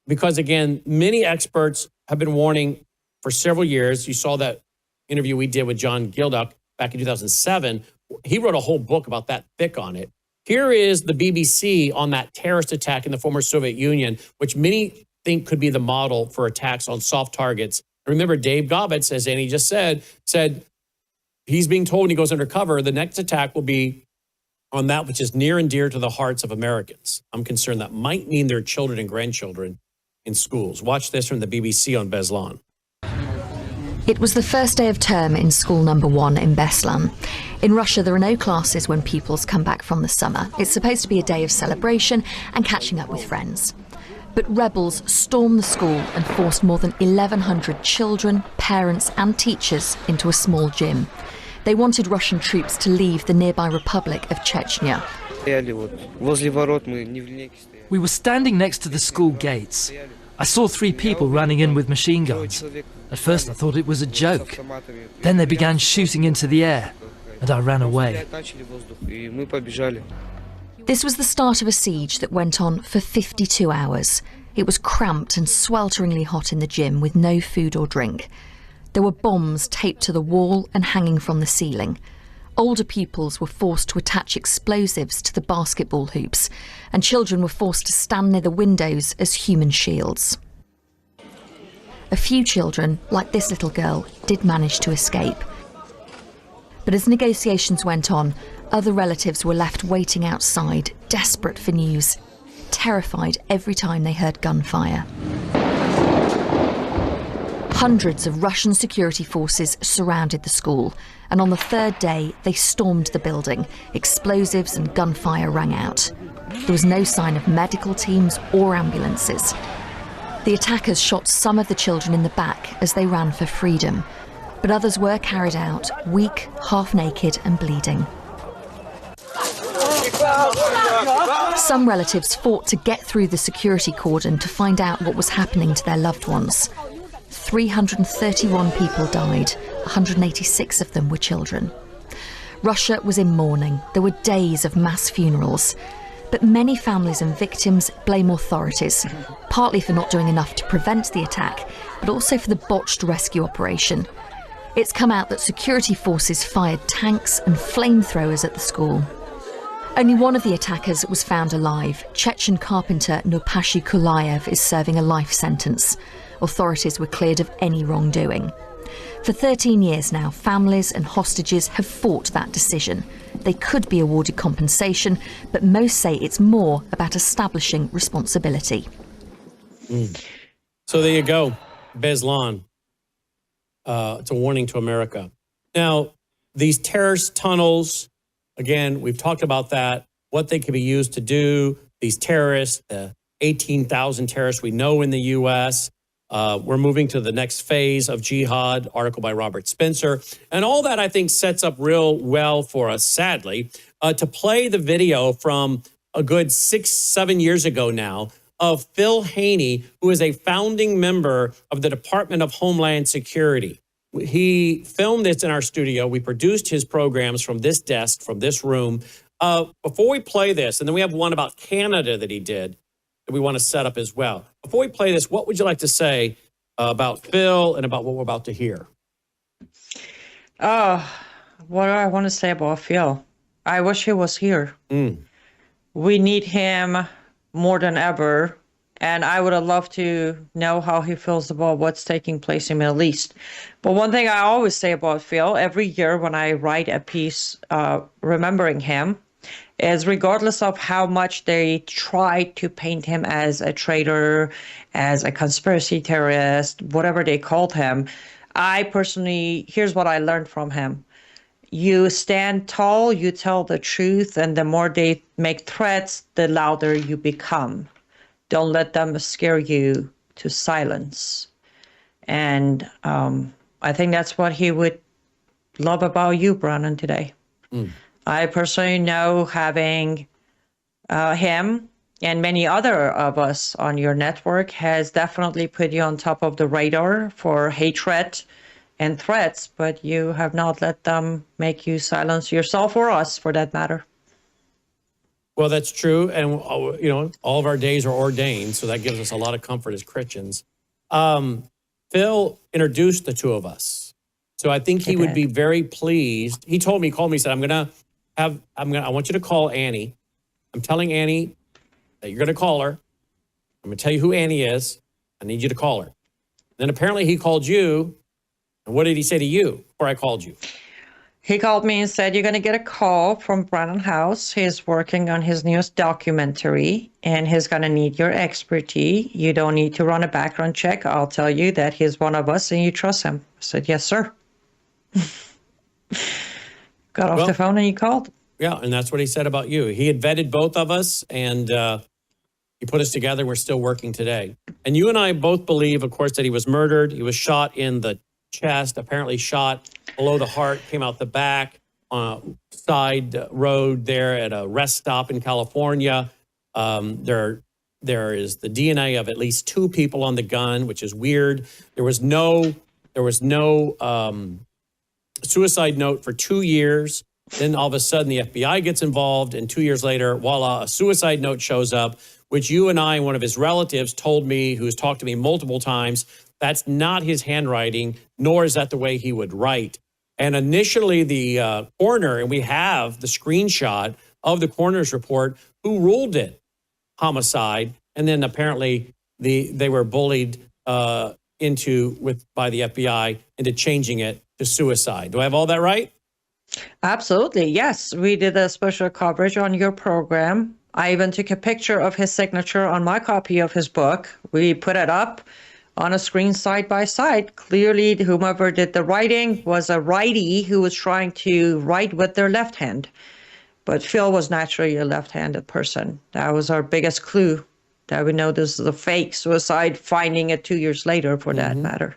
Because again, many experts have been warning for several years. You saw that interview we did with John Gilduck back in 2007. He wrote a whole book about that thick on it. Here is the BBC on that terrorist attack in the former Soviet Union, which many think could be the model for attacks on soft targets. Remember, Dave Gobbets, as Annie just said he's being told when he goes undercover, the next attack will be on that which is near and dear to the hearts of Americans. I'm concerned that might mean their children and grandchildren in schools. Watch this from the BBC on Beslan. It was the first day of term in school number 1 in Beslan. In Russia, there are no classes when pupils come back from the summer. It's supposed to be a day of celebration and catching up with friends. But rebels stormed the school and forced more than 1,100 children, parents and teachers into a small gym. They wanted Russian troops to leave the nearby Republic of Chechnya. We were standing next to the school gates. I saw 3 people running in with machine guns. At first I thought it was a joke. Then they began shooting into the air, and I ran away. This was the start of a siege that went on for 52 hours. It was cramped and swelteringly hot in the gym with no food or drink. There were bombs taped to the wall and hanging from the ceiling. Older pupils were forced to attach explosives to the basketball hoops, and children were forced to stand near the windows as human shields. A few children, like this little girl, did manage to escape. But as negotiations went on, other relatives were left waiting outside, desperate for news, terrified every time they heard gunfire. Hundreds of Russian security forces surrounded the school, and on the 3rd day they stormed the building. Explosives and gunfire rang out. There was no sign of medical teams or ambulances. The attackers shot some of the children in the back as they ran for freedom, but others were carried out, weak, half-naked and bleeding. Some relatives fought to get through the security cordon to find out what was happening to their loved ones. 331 people died, 186 of them were children. Russia was in mourning. There were days of mass funerals. But many families and victims blame authorities, partly for not doing enough to prevent the attack, but also for the botched rescue operation. It's come out that security forces fired tanks and flamethrowers at the school. Only one of the attackers was found alive. Chechen carpenter Nurpashi Kulayev is serving a life sentence. Authorities were cleared of any wrongdoing. For 13 years now, families and hostages have fought that decision. They could be awarded compensation, but most say it's more about establishing responsibility. So there you go, Beslan. It's a warning to America. Now, these terrorist tunnels, again, we've talked about that, what they could be used to do. These terrorists, the 18,000 terrorists we know in the U.S., we're moving to the next phase of jihad, article by Robert Spencer. And all that, I think, sets up real well for us, sadly, to play the video from a good 6-7 years ago now of Phil Haney, who is a founding member of the Department of Homeland Security. He filmed this in our studio. We produced his programs from this desk, from this room. Before we play this, and then we have one about Canada that he did, that we want to set up as well. Before we play this, what would you like to say about Phil and about what we're about to hear? What do I want to say about Phil? I wish he was here. We need him more than ever. And I would have loved to know how he feels about what's taking place in the Middle East. But one thing I always say about Phil, every year when I write a piece remembering him, is regardless of how much they try to paint him as a traitor, as a conspiracy terrorist, whatever they called him, I personally, here's what I learned from him. You stand tall, you tell the truth, and the more they make threats, the louder you become. Don't let them scare you to silence. And I think that's what he would love about you, Brannon, today. I personally know having him and many other of us on your network has definitely put you on top of the radar for hatred and threats, but you have not let them make you silence yourself or us, for that matter. Well, that's true. And, you know, all of our days are ordained, so that gives us a lot of comfort as Christians. Phil introduced the two of us. So I think he would be very pleased. He told me, he said, I want you to call Annie. I'm telling Annie that you're going to call her. I'm going to tell you who Annie is. I need you to call her. Then apparently he called you. And what did he say to you before I called you? He called me and said, you're going to get a call from Brannon Howse. He's working on his newest documentary, and he's going to need your expertise. You don't need to run a background check. I'll tell you that he's one of us and you trust him. I said, yes, sir. Got off the phone and he called. Yeah, and that's what he said about you. He had vetted both of us, and he put us together. We're still working today. And you and I both believe, of course, that he was murdered. He was shot in the chest, apparently shot below the heart, came out the back on a side road there at a rest stop in California. There is the DNA of at least 2 people on the gun, which is weird. There was no suicide note for 2 years. Then all of a sudden the FBI gets involved, and 2 years later, voila, a suicide note shows up, which you and I and one of his relatives told me, who's talked to me multiple times, that's not his handwriting, nor is that the way he would write. And initially the coroner, and we have the screenshot of the coroner's report, who ruled it homicide, and then apparently they were bullied by the FBI into changing it to suicide. Do I have all that right? Absolutely, yes. We did a special coverage on your program. I even took a picture of his signature on my copy of his book. We put it up on a screen side by side. Clearly, whomever did the writing was a righty who was trying to write with their left hand. But Phil was naturally a left-handed person. That was our biggest clue that we know this is a fake suicide, finding it 2 years later, for that matter.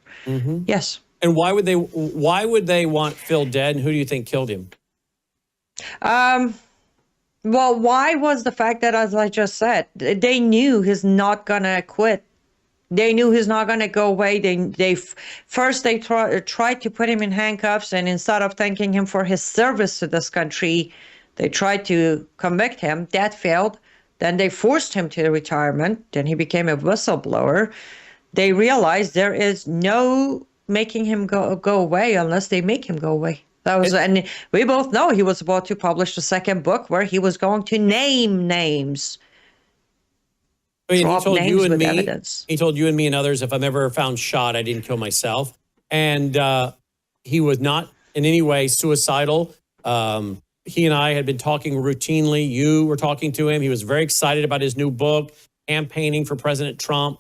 Yes. And why would they want Phil dead? And who do you think killed him? Well, why was the fact that, as I just said, they knew he's not gonna quit. They knew he's not gonna go away. First they tried to put him in handcuffs, and instead of thanking him for his service to this country, they tried to convict him. That failed. Then they forced him to retirement. Then he became a whistleblower. They realized there is no making him go away unless they make him go away. That was, and we both know he was about to publish the second book where he was going to name names. I mean, he told you and me, evidence. he told you and me and others, if I'm ever found shot, I didn't kill myself. And he was not in any way suicidal. He and I had been talking routinely. You were talking to him. He was very excited about his new book, campaigning for President Trump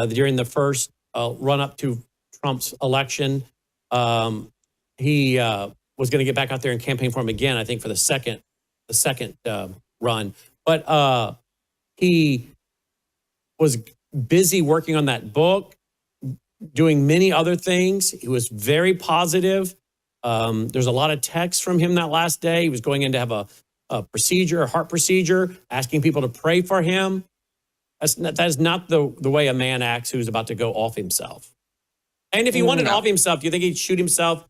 during the first run-up to Trump's election. He was going to get back out there and campaign for him again, I think, for the second run. But he was busy working on that book, doing many other things. He was very positive. There's a lot of texts from him that last day. He was going in to have a procedure, a heart procedure, asking people to pray for him. That is not the way a man acts who's about to go off himself. And if he wanted off himself, do you think he'd shoot himself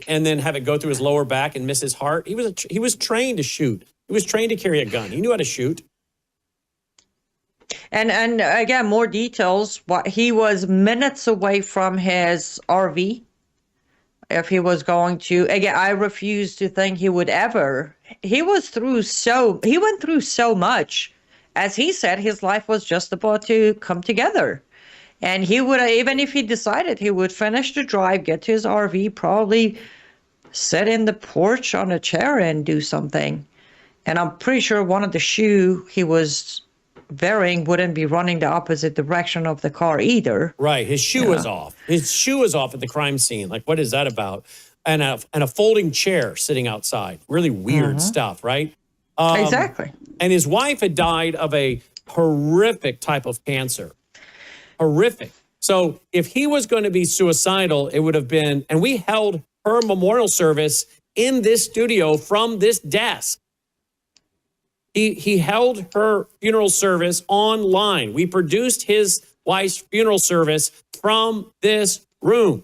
and then have it go through his lower back and miss his heart? He was trained to shoot. He was trained to carry a gun. He knew how to shoot. And again, more details. He was minutes away from his RV. If he was going to, again, I refuse to think he would ever. He went through so much. As he said, his life was just about to come together. And he would, even if he decided, he would finish the drive, get to his RV, probably sit in the porch on a chair and do something. And I'm pretty sure one of the shoe he was wearing wouldn't be running the opposite direction of the car either. Right. His shoe was off. His shoe was off at the crime scene. Like, what is that about? And a folding chair sitting outside. Really weird stuff, right? Exactly. And his wife had died of a horrific type of cancer. Horrific. So if he was going to be suicidal, it would have been, and we held her memorial service in this studio from this desk. He held her funeral service online. We produced his wife's funeral service from this room.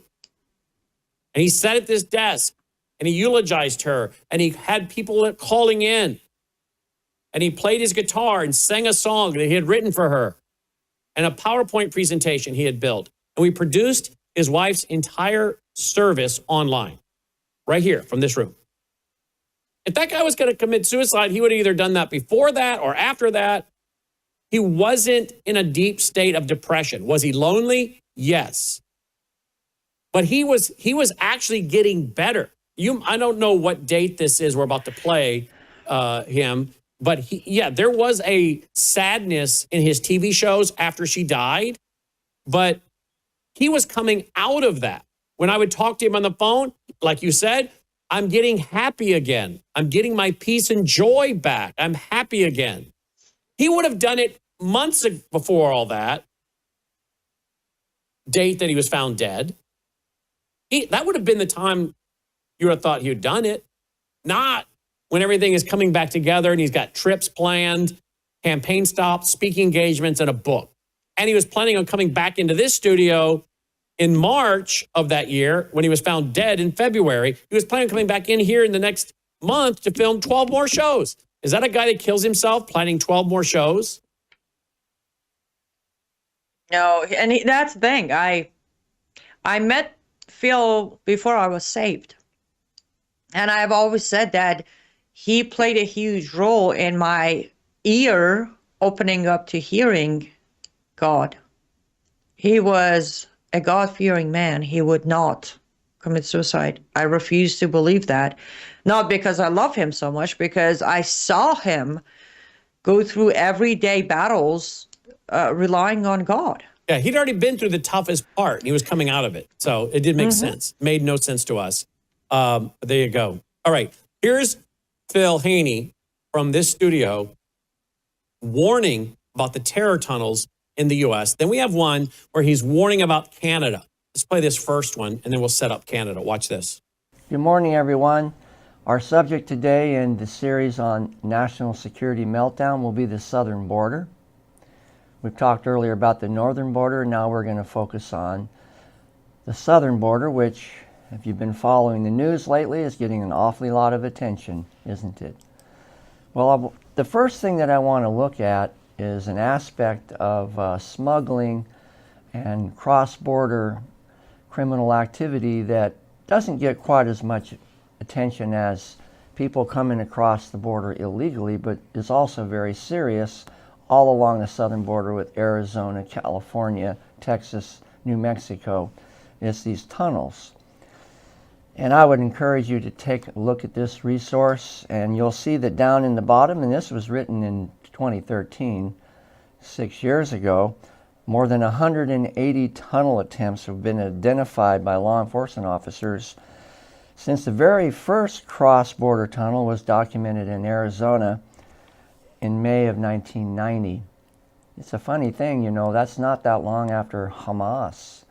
And he sat at this desk and he eulogized her and he had people calling in. And he played his guitar and sang a song that he had written for her and a PowerPoint presentation he had built. And we produced his wife's entire service online, right here from this room. If that guy was going to commit suicide, he would have either done that before that or after that. He wasn't in a deep state of depression. Was he lonely? Yes. But he was actually getting better. I don't know what date this is we're about to play him, but there was a sadness in his TV shows after she died, but he was coming out of that. When I would talk to him on the phone, like you said, I'm getting happy again. I'm getting my peace and joy back. I'm happy again. He would have done it months before all that date that he was found dead. That would have been the time you would have thought he had done it, not when everything is coming back together and he's got trips planned, campaign stops, speaking engagements, and a book. And he was planning on coming back into this studio in March of that year, when he was found dead in February. He was planning on coming back in here in the next month to film 12 more shows. Is that a guy that kills himself planning 12 more shows? No, and that's the thing. I met Phil before I was saved. And I've always said that he played a huge role in my ear opening up to hearing God. He was a God-fearing man. He would not commit suicide. I refuse to believe that. Not because I love him so much, because I saw him go through everyday battles relying on God. Yeah, he'd already been through the toughest part. And he was coming out of it. So it did make sense. Made no sense to us. But there you go. All right. Here's Phil Haney from this studio warning about the terror tunnels in the U.S. Then we have one where he's warning about Canada. Let's play this first one, and then we'll set up Canada. Watch this. Good morning, everyone. Our subject today in the series on national security meltdown will be the southern border. We've talked earlier about the northern border. Now we're going to focus on the southern border, which, if you've been following the news lately, is getting an awfully lot of attention, isn't it? Well, the first thing that I want to look at is an aspect of smuggling and cross-border criminal activity that doesn't get quite as much attention as people coming across the border illegally, but is also very serious all along the southern border with Arizona, California, Texas, New Mexico. It's these tunnels. And I would encourage you to take a look at this resource, and you'll see that down in the bottom, and this was written in 2013, 6 years ago, more than 180 tunnel attempts have been identified by law enforcement officers since the very first cross-border tunnel was documented in Arizona in May of 1990. It's a funny thing, you know, that's not that long after Hamas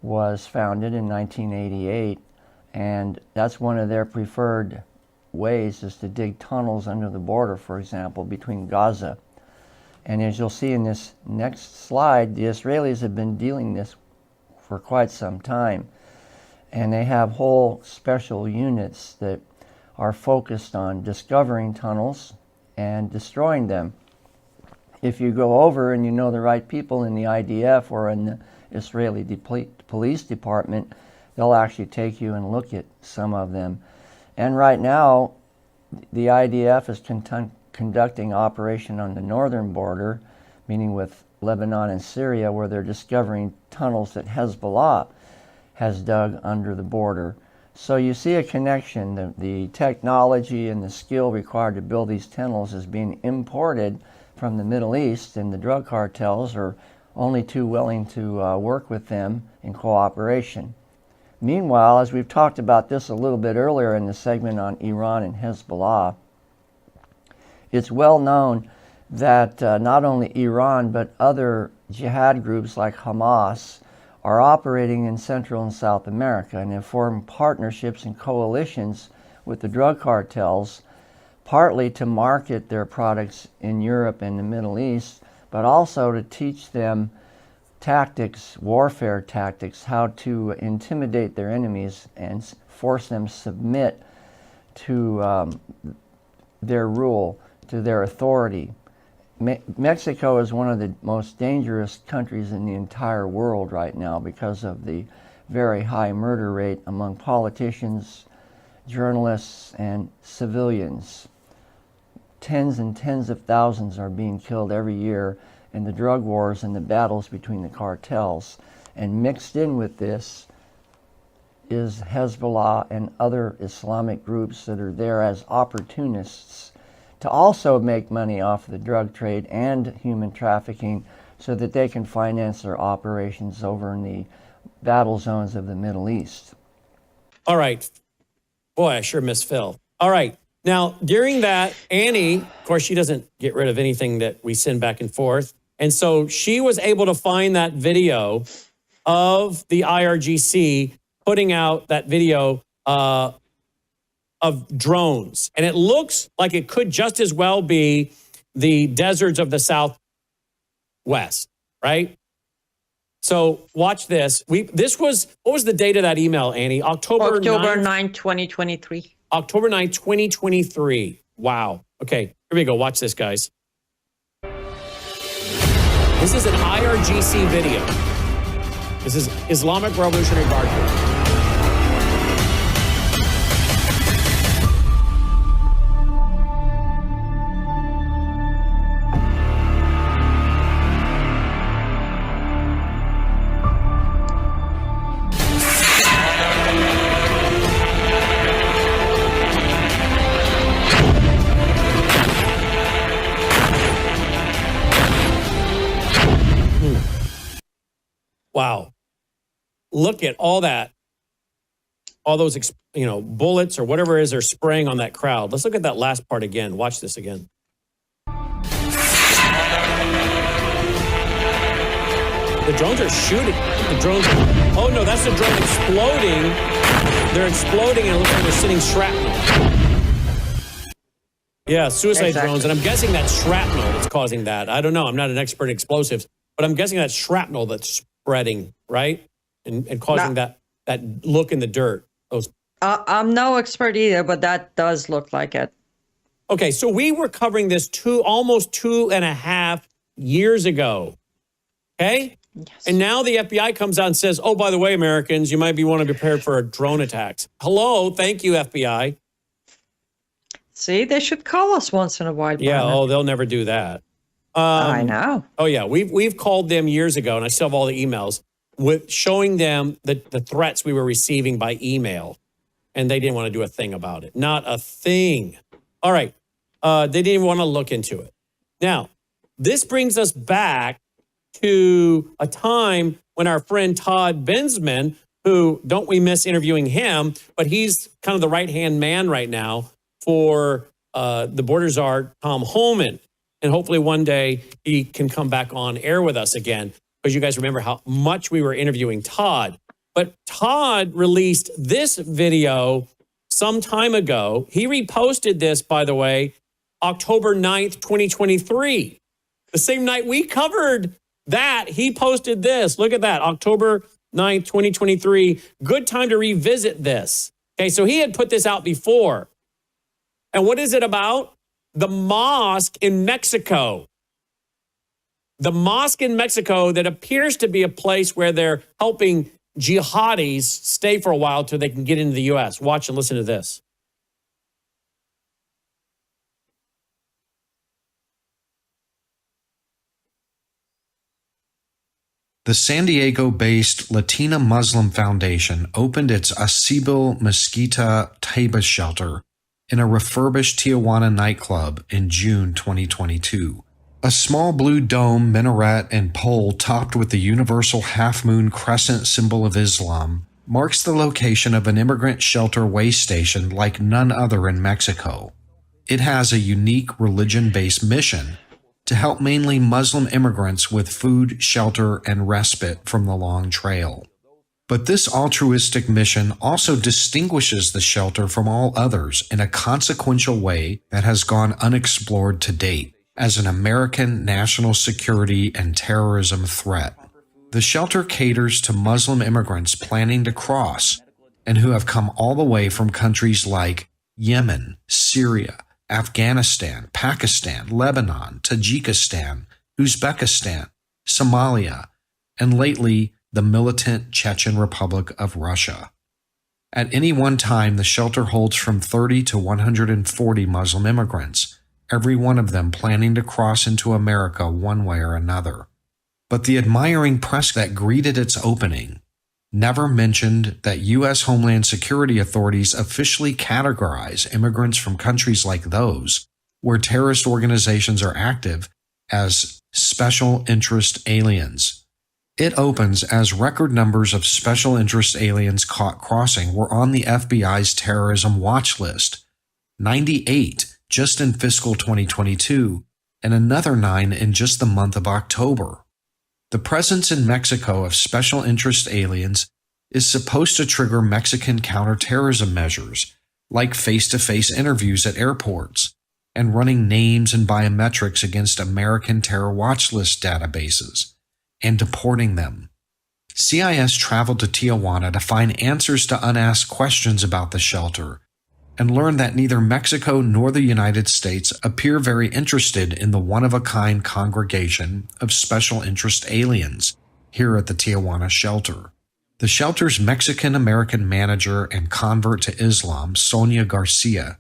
was founded in 1988, and that's one of their preferred ways is to dig tunnels under the border, for example, between Gaza. And as you'll see in this next slide, the Israelis have been dealing this for quite some time. And they have whole special units that are focused on discovering tunnels and destroying them. If you go over and you know the right people in the IDF or in the Israeli police department, they'll actually take you and look at some of them. And right now, the IDF is conducting operation on the northern border, meaning with Lebanon and Syria, where they're discovering tunnels that Hezbollah has dug under the border. So you see a connection. The technology and the skill required to build these tunnels is being imported from the Middle East, and the drug cartels are only too willing to work with them in cooperation. Meanwhile, as we've talked about this a little bit earlier in the segment on Iran and Hezbollah, it's well known that not only Iran but other jihad groups like Hamas are operating in Central and South America and have formed partnerships and coalitions with the drug cartels, partly to market their products in Europe and the Middle East, but also to teach them tactics, warfare tactics, how to intimidate their enemies and force them to submit to their rule, to their authority. Mexico is one of the most dangerous countries in the entire world right now because of the very high murder rate among politicians, journalists, and civilians. Tens and tens of thousands are being killed every year in the drug wars and the battles between the cartels. And mixed in with this is Hezbollah and other Islamic groups that are there as opportunists to also make money off the drug trade and human trafficking so that they can finance their operations over in the battle zones of the Middle East. All right. Boy, I sure miss Phil. All right. Now, during that, Annie, of course, she doesn't get rid of anything that we send back and forth. And so she was able to find that video of the IRGC putting out that video of drones. And it looks like it could just as well be the deserts of the Southwest, right? So watch this. What was the date of that email, Annie? October 9, 2023. October 9, 2023. Wow. Okay, here we go. Watch this, guys. This is an IRGC video. This is Islamic Revolutionary Guard Group. Wow. Look at all that, all those, bullets or whatever it is they're spraying on that crowd. Let's look at that last part again. Watch this again. The drones are shooting. Oh no, that's the drone exploding they're exploding and it looks like they're sending shrapnel. Yeah, suicide Exactly. drones, and I'm guessing that's shrapnel that's causing that. I don't know. I'm not an expert in explosives, but I'm guessing that's shrapnel that's spreading, right? And causing that look in the dirt. Those. I'm no expert either, but that does look like it. Okay, so we were covering this almost 2.5 years ago. Okay? Yes. And now the FBI comes out and says, oh, by the way, Americans, you might want to be prepared for drone attacks. Hello, thank you, FBI. See, they should call us once in a while. Yeah, Brannon. oh, they'll never do that. I know. Oh, yeah, we've called them years ago, and I still have all the emails, with showing them the threats we were receiving by email, and they didn't want to do a thing about it. Not a thing. All right, they didn't even want to look into it. Now, this brings us back to a time when our friend Todd Bensman, who, don't we miss interviewing him, but he's kind of the right-hand man right now for the border czar, Tom Homan. And hopefully one day he can come back on air with us again, because you guys remember how much we were interviewing Todd. But Todd released this video some time ago. He reposted this, by the way, October 9th, 2023. The same night we covered that, he posted this. Look at that, October 9th, 2023. Good time to revisit this. Okay, so he had put this out before. And what is it about? The mosque in Mexico. The mosque in Mexico that appears to be a place where they're helping jihadis stay for a while till they can get into the U.S. Watch and listen to this. The San Diego-based Latina Muslim Foundation opened its Asibil Mezquita Taiba shelter in a refurbished Tijuana nightclub in June 2022. A small blue dome, minaret, and pole topped with the universal half-moon crescent symbol of Islam marks the location of an immigrant shelter way station like none other in Mexico. It has a unique religion-based mission to help mainly Muslim immigrants with food, shelter, and respite from the long trail. But this altruistic mission also distinguishes the shelter from all others in a consequential way that has gone unexplored to date as an American national security and terrorism threat. The shelter caters to Muslim immigrants planning to cross and who have come all the way from countries like Yemen, Syria, Afghanistan, Pakistan, Lebanon, Tajikistan, Uzbekistan, Somalia, and lately, the militant Chechen Republic of Russia. At any one time, the shelter holds from 30 to 140 Muslim immigrants, every one of them planning to cross into America one way or another. But the admiring press that greeted its opening never mentioned that U.S. Homeland Security authorities officially categorize immigrants from countries like those, where terrorist organizations are active, as special interest aliens. It opens as record numbers of special interest aliens caught crossing were on the FBI's terrorism watch list, 98 just in fiscal 2022, and another 9 in just the month of October. The presence in Mexico of special interest aliens is supposed to trigger Mexican counterterrorism measures, like face-to-face interviews at airports, and running names and biometrics against American terror watch list databases, and deporting them. CIS traveled to Tijuana to find answers to unasked questions about the shelter, and learned that neither Mexico nor the United States appear very interested in the one-of-a-kind congregation of special interest aliens here at the Tijuana shelter. The shelter's Mexican-American manager and convert to Islam, Sonia Garcia,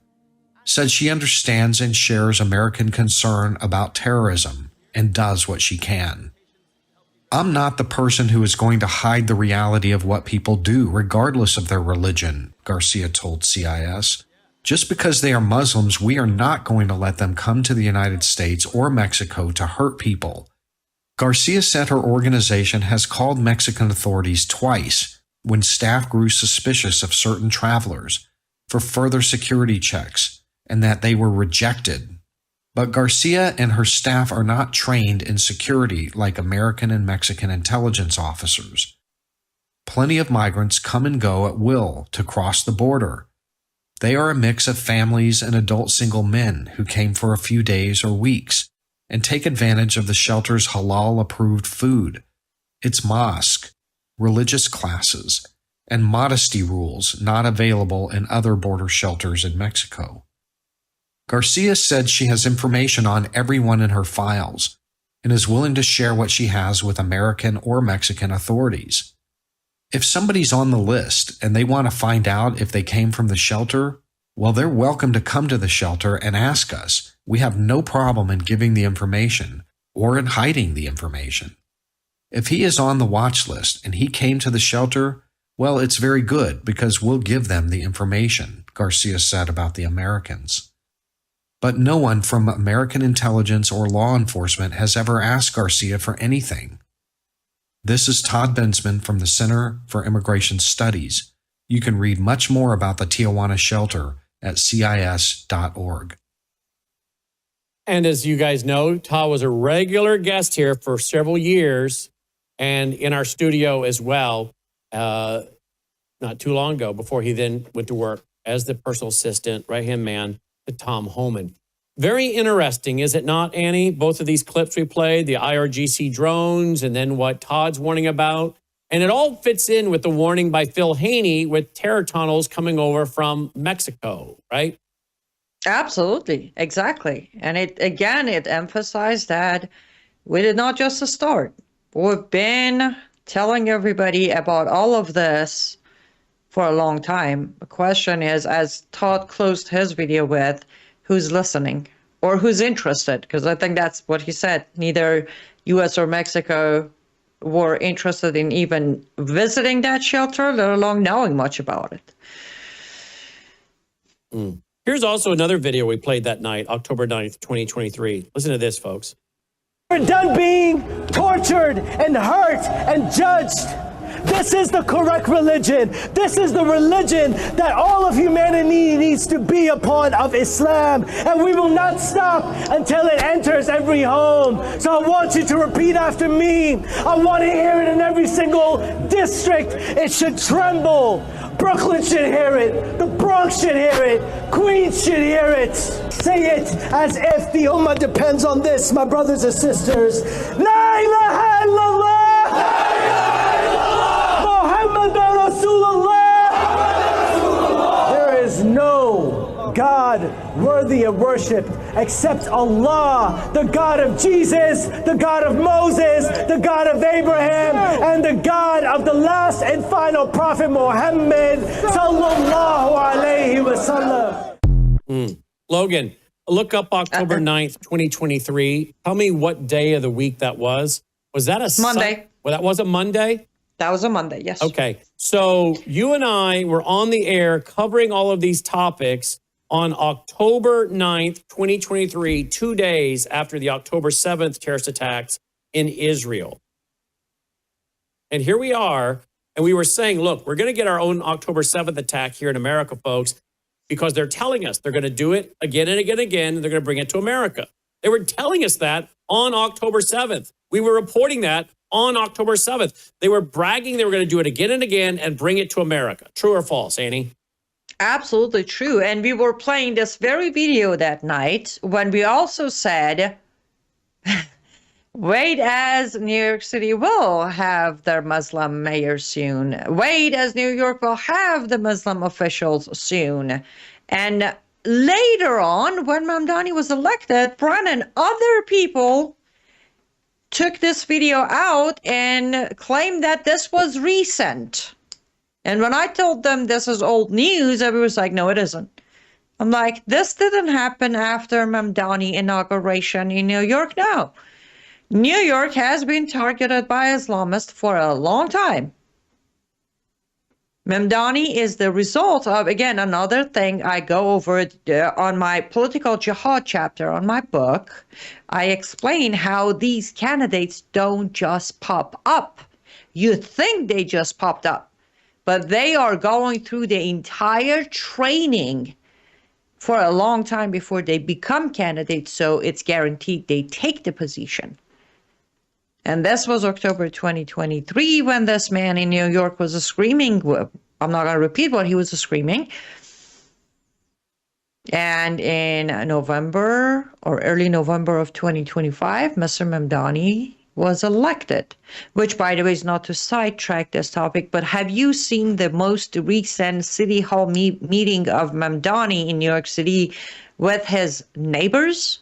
said she understands and shares American concern about terrorism and does what she can. I'm not the person who is going to hide the reality of what people do, regardless of their religion, Garcia told CIS. Just because they are Muslims, we are not going to let them come to the United States or Mexico to hurt people. Garcia said her organization has called Mexican authorities twice when staff grew suspicious of certain travelers for further security checks and that they were rejected. But Garcia and her staff are not trained in security like American and Mexican intelligence officers. plenty of migrants come and go at will to cross the border. They are a mix of families and adult single men who came for a few days or weeks and take advantage of the shelter's halal-approved food, its mosque, religious classes, and modesty rules not available in other border shelters in Mexico. Garcia said she has information on everyone in her files and is willing to share what she has with American or Mexican authorities. If somebody's on the list and they want to find out if they came from the shelter, well, they're welcome to come to the shelter and ask us. We have no problem in giving the information or in hiding the information. If he is on the watch list and he came to the shelter, well, it's very good because we'll give them the information, Garcia said about the Americans. But no one from American intelligence or law enforcement has ever asked Garcia for anything. This is Todd Bensman from the Center for Immigration Studies. You can read much more about the Tijuana shelter at CIS.org. And as you guys know, Todd was a regular guest here for several years and in our studio as well, not too long ago, before he then went to work as the personal assistant, right-hand man to Tom Homan. Very interesting, is it not, Annie? Both of these clips we played, the IRGC drones and then what Todd's warning about. And it all fits in with the warning by Phil Haney with terror tunnels coming over from Mexico, right? Absolutely, exactly. And it emphasized that we did not just start. We've been telling everybody about all of this for a long time. The question is, as Todd closed his video with, who's listening or who's interested? Because I think that's what he said. Neither U.S. or Mexico were interested in even visiting that shelter, let alone knowing much about it. Here's also another video we played that night, October 9th, 2023. Listen to this, folks. We're done being tortured and hurt and judged. This is the correct religion. This is the religion that all of humanity needs to be upon, of Islam. And we will not stop until it enters every home. So I want you to repeat after me. I want to hear it in every single district. It should tremble. Brooklyn should hear it. The Bronx should hear it. Queens should hear it. Say it as if the Ummah depends on this, my brothers and sisters. La ilaha illallah. There is no God worthy of worship except Allah, the God of Jesus, the God of Moses, the God of Abraham, and the God of the last and final prophet Muhammad sallallahu alayhi wasallam. Logan, look up October 9th, 2023. Tell me what day of the week that was. Was that a Monday? Well, that was a Monday? That was a Monday, yes. Okay. So you and I were on the air covering all of these topics on October 9th, 2023, 2 days after the October 7th terrorist attacks in Israel. And here we are, and we were saying, look, we're going to get our own October 7th attack here in America, folks, because they're telling us they're going to do it again and again and again, and they're going to bring it to America. They were telling us that on October 7th. We were reporting that on October 7th. They were bragging they were going to do it again and again and bring it to America. True or false, Annie? Absolutely true. And we were playing this very video that night when we also said, wait, as New York City will have their Muslim mayor soon. Wait, as New York will have the Muslim officials soon. And later on, when Mamdani was elected, Brannon, other people took this video out and claimed that this was recent. And when I told them this is old news, everyone was like, no, it isn't. I'm like, this didn't happen after Mamdani inauguration in New York. No. New York has been targeted by Islamists for a long time. Mamdani is the result of, again, another thing I go over on my political jihad chapter on my book. I explain how these candidates don't just pop up. You think they just popped up, but they are going through the entire training for a long time before they become candidates, so it's guaranteed they take the position. And this was October 2023 when this man in New York was screaming. I'm not going to repeat what he was screaming. And in November or early November of 2025, Mr. Mamdani was elected, which, by the way, is not to sidetrack this topic, but have you seen the most recent City Hall meeting of Mamdani in New York City with his neighbors?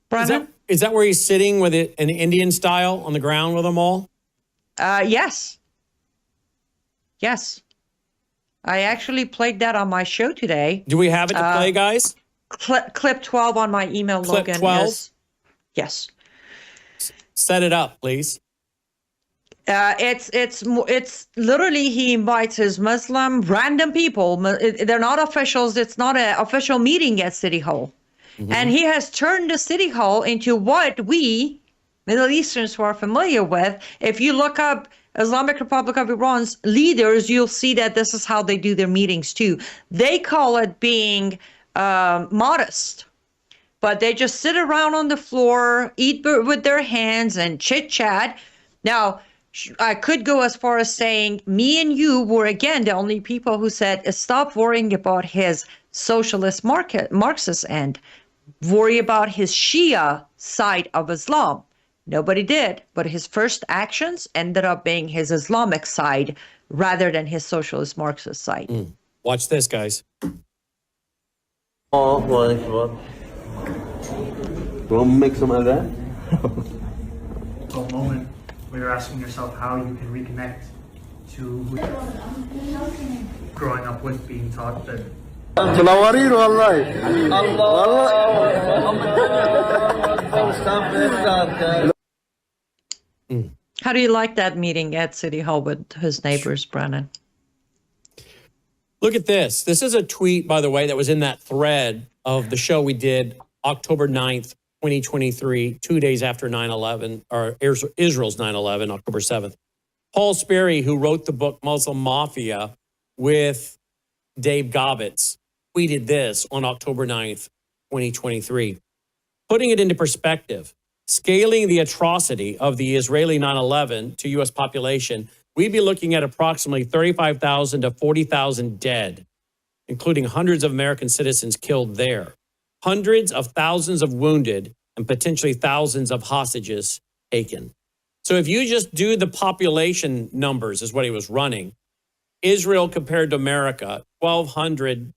Brannon? Is that where he's sitting with it an Indian style on the ground with them all? Yes. Yes. I actually played that on my show today. Do we have it to play, guys? Clip 12 on my email, Clip Logan. 12? Yes. Set it up, please. It's literally he invites his Muslim random people. They're not officials. It's not an official meeting at City Hall. Mm-hmm. And he has turned the City Hall into what we Middle Easterns who are familiar with. If you look up Islamic Republic of Iran's leaders, you'll see that this is how they do their meetings too. They call it being modest, but they just sit around on the floor, eat with their hands and chit chat. Now, I could go as far as saying me and you were, again, the only people who said, stop worrying about his socialist Marxist end, worry about his Shia side of Islam. Nobody did, but his first actions ended up being his Islamic side rather than his socialist Marxist side. Watch this, guys. Oh, well, we'll make some of that. For a moment where you're asking yourself how you can reconnect to growing up with being taught that How do you like that meeting at City Hall with his neighbors, Brannon? Look at this. This is a tweet, by the way, that was in that thread of the show we did October 9th, 2023, 2 days after 9/11, or Israel's 9/11, October 7th. Paul Sperry, who wrote the book Muslim Mafia with Dave Gobbets, tweeted this on October 9th, 2023. Putting it into perspective, scaling the atrocity of the Israeli 9/11 to U.S. population, we'd be looking at approximately 35,000 to 40,000 dead, including hundreds of American citizens killed there, hundreds of thousands of wounded, and potentially thousands of hostages taken. So if you just do the population numbers, is what he was running, Israel compared to America, 1,200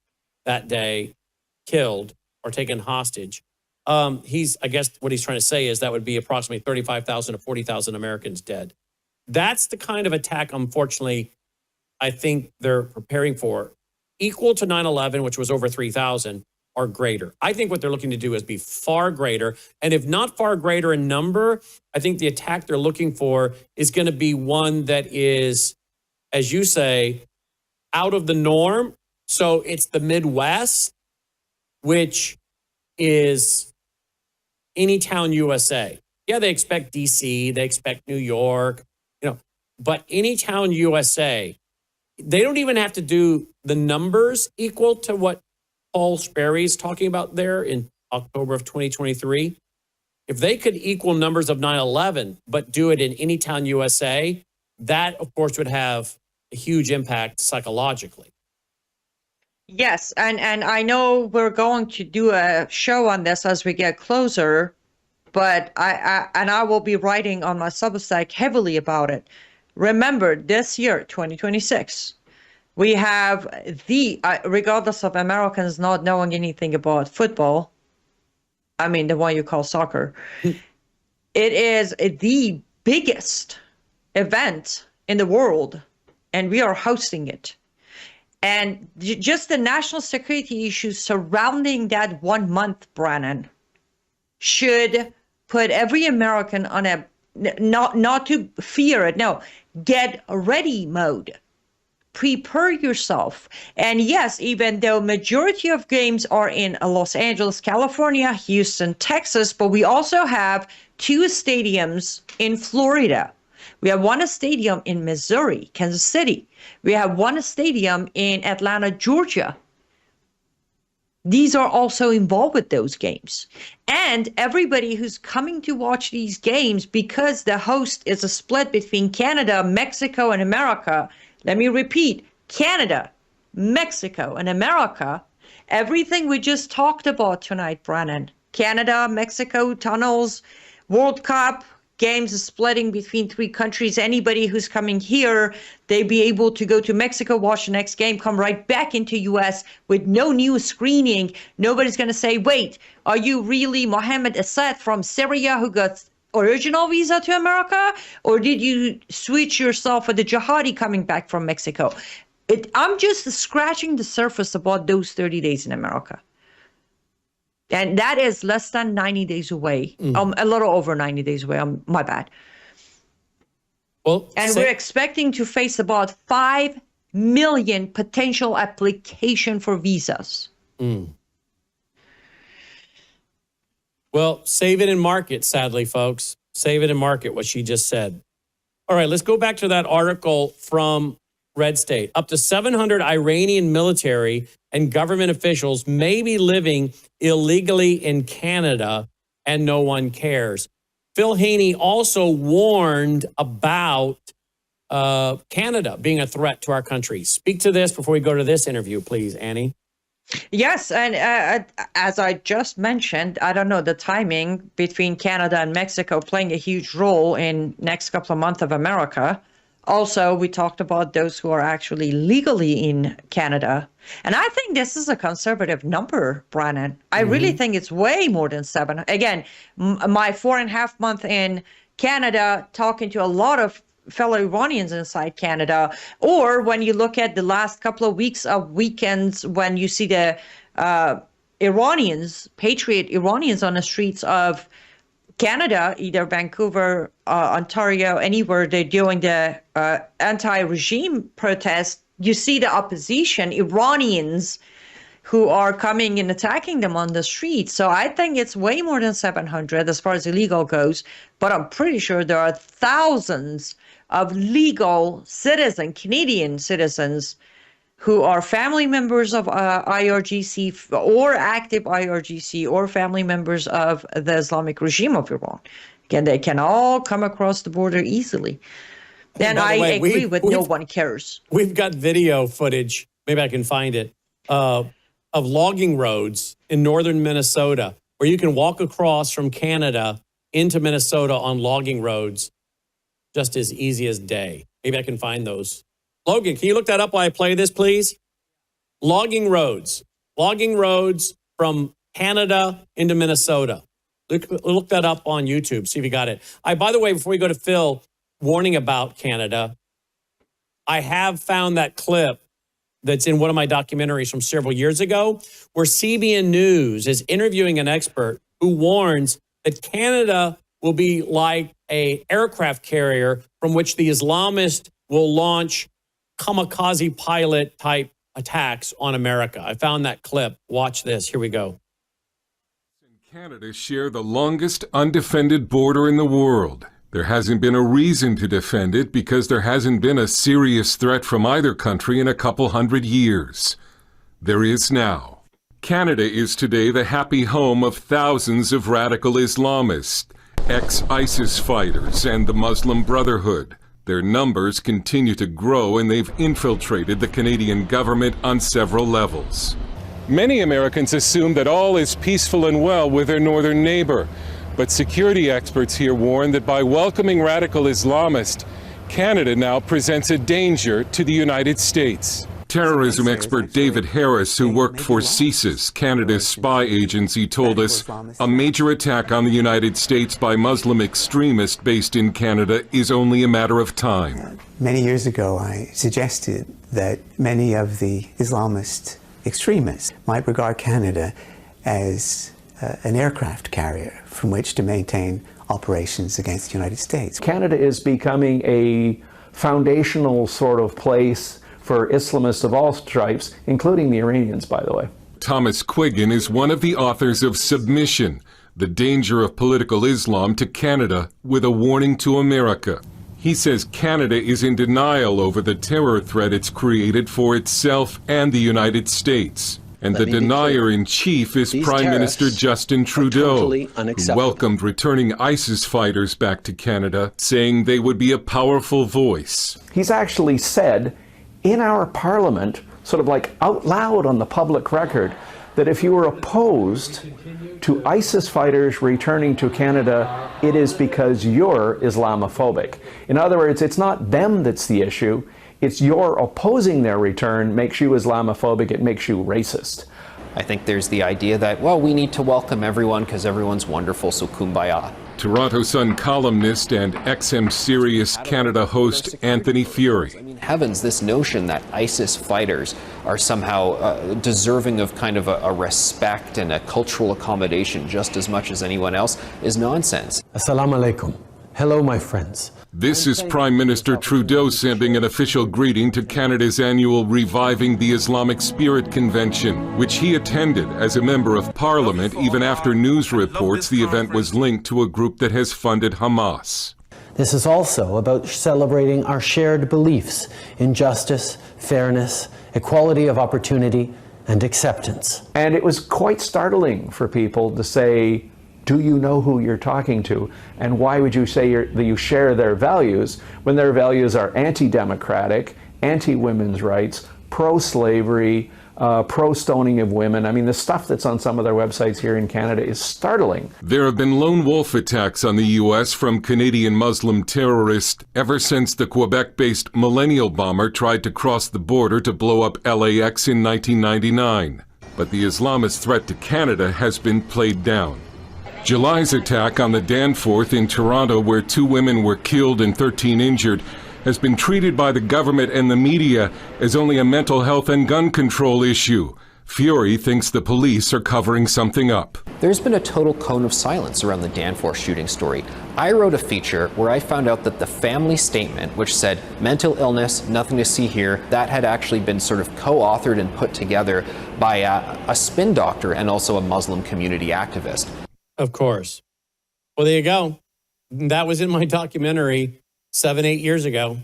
that day killed or taken hostage. I guess what he's trying to say is that would be approximately 35,000 to 40,000 Americans dead. That's the kind of attack, unfortunately, I think they're preparing for. Equal to 9/11, which was over 3,000, or greater. I think what they're looking to do is be far greater. And if not far greater in number, I think the attack they're looking for is going to be one that is, as you say, out of the norm. So it's the Midwest, which is Anytown, USA. Yeah, they expect DC, they expect New York, but Anytown, USA, they don't even have to do the numbers equal to what Paul Sperry's talking about there in October of 2023. If they could equal numbers of 9/11, but do it in Anytown, USA, that, of course, would have a huge impact psychologically. Yes, and I know we're going to do a show on this as we get closer, but I will be writing on my Substack heavily about it. Remember, this year, 2026, we have regardless of Americans not knowing anything about football, I mean, the one you call soccer, it is the biggest event in the world, and we are hosting it. And just the national security issues surrounding that 1 month, Brannon, should put every American on a, not to fear it, no, get ready mode. Prepare yourself. And yes, even though majority of games are in Los Angeles, California, Houston, Texas, but we also have 2 stadiums in Florida. We have 1 stadium in Missouri, Kansas City. We have 1 stadium in Atlanta, Georgia. These are also involved with those games. And everybody who's coming to watch these games, because the host is a split between Canada, Mexico, and America. Let me repeat, Canada, Mexico, and America. Everything we just talked about tonight, Brannon. Canada, Mexico, tunnels, World Cup, games is splitting between 3 countries. Anybody who's coming here, they be able to go to Mexico, watch the next game, come right back into US with no new screening. Nobody's going to say, wait, are you really Mohammed Assad from Syria who got original visa to America? Or did you switch yourself for the jihadi coming back from Mexico? I'm just scratching the surface about those 30 days in America. And that is less than 90 days away. A little over 90 days away. My bad. Well, and we're expecting to face about 5 million potential application for visas. Well, save it and mark it, sadly, folks. Save it and mark it, what she just said. All right, let's go back to that article from Red State. Up to 700 Iranian military and government officials may be living illegally in Canada, and no one cares. Phil Haney also warned about Canada being a threat to our country. Speak to this before we go to this interview, please, Annie. Yes, and as I just mentioned, I don't know, the timing between Canada and Mexico playing a huge role in next couple of months of America. Also, we talked about those who are actually legally in Canada. And I think this is a conservative number, Brannon. I really think it's way more than 7. Again, my 4.5 months in Canada, talking to a lot of fellow Iranians inside Canada, or when you look at the last couple of weeks of weekends, when you see the Iranians, patriot Iranians on the streets of Canada, either Vancouver, Ontario, anywhere they're doing the anti-regime protest, you see the opposition, Iranians, who are coming and attacking them on the streets. So I think it's way more than 700 as far as illegal goes, but I'm pretty sure there are thousands of legal citizens, Canadian citizens, who are family members of IRGC or active IRGC or family members of the Islamic regime of Iran. Again, they can all come across the border easily. And I agree with no one cares. We've got video footage, maybe I can find it, of logging roads in northern Minnesota where you can walk across from Canada into Minnesota on logging roads just as easy as day. Maybe I can find those. Logan, can you look that up while I play this, please? Logging roads from Canada into Minnesota. Look that up on YouTube, see if you got it. By the way, before we go to Phil, warning about Canada, I have found that clip that's in one of my documentaries from several years ago, where CBN News is interviewing an expert who warns that Canada will be like an aircraft carrier from which the Islamists will launch kamikaze pilot type attacks on America. I found that clip. Watch this. Here we go. Canada share the longest undefended border in the world. There hasn't been a reason to defend it because there hasn't been a serious threat from either country in a couple hundred years. There is now. Canada is today the happy home of thousands of radical Islamists, ex-ISIS fighters, and the Muslim Brotherhood. Their numbers continue to grow, and they've infiltrated the Canadian government on several levels. Many Americans assume that all is peaceful and well with their northern neighbor, but security experts here warn that by welcoming radical Islamists, Canada now presents a danger to the United States. Terrorism expert David Harris, who worked for CSIS, Canada's spy agency, told us a major attack on the United States by Muslim extremists based in Canada is only a matter of time. Many years ago, I suggested that many of the Islamist extremists might regard Canada as an aircraft carrier from which to maintain operations against the United States. Canada is becoming a foundational sort of place for Islamists of all stripes, including the Iranians, by the way. Thomas Quiggin is one of the authors of Submission, The Danger of Political Islam to Canada, with a warning to America. He says Canada is in denial over the terror threat it's created for itself and the United States. And the denier-in-chief is Prime Minister Justin Trudeau, who welcomed returning ISIS fighters back to Canada, saying they would be a powerful voice. He's actually said in our parliament, sort of like out loud on the public record, that if you were opposed to ISIS fighters returning to Canada, it is because you're Islamophobic. In other words, it's not them that's the issue, it's your opposing their return makes you Islamophobic, it makes you racist. I think there's the idea that, well, we need to welcome everyone because everyone's wonderful, so kumbaya. Toronto Sun columnist and XM Sirius Canada host Anthony Fury. I mean, heavens, this notion that ISIS fighters are somehow deserving of kind of a respect and a cultural accommodation just as much as anyone else is nonsense. Assalamu alaikum. Hello, my friends. This is Prime Minister Trudeau sending an official greeting to Canada's annual Reviving the Islamic Spirit Convention, which he attended as a member of Parliament even after news reports the event was linked to a group that has funded Hamas. This is also about celebrating our shared beliefs in justice, fairness, equality of opportunity, and acceptance. And it was quite startling for people to say, do you know who you're talking to? And why would you say that you share their values when their values are anti-democratic, anti-women's rights, pro-slavery, pro-stoning of women? I mean, the stuff that's on some of their websites here in Canada is startling. There have been lone wolf attacks on the U.S. from Canadian Muslim terrorists ever since the Quebec-based Millennial bomber tried to cross the border to blow up LAX in 1999. But the Islamist threat to Canada has been played down. July's attack on the Danforth in Toronto, where 2 women were killed and 13 injured, has been treated by the government and the media as only a mental health and gun control issue. Fury thinks the police are covering something up. There's been a total cone of silence around the Danforth shooting story. I wrote a feature where I found out that the family statement, which said mental illness, nothing to see here, that had actually been sort of co-authored and put together by a spin doctor and also a Muslim community activist. Of course. Well, there you go. That was in my documentary 7-8 years ago,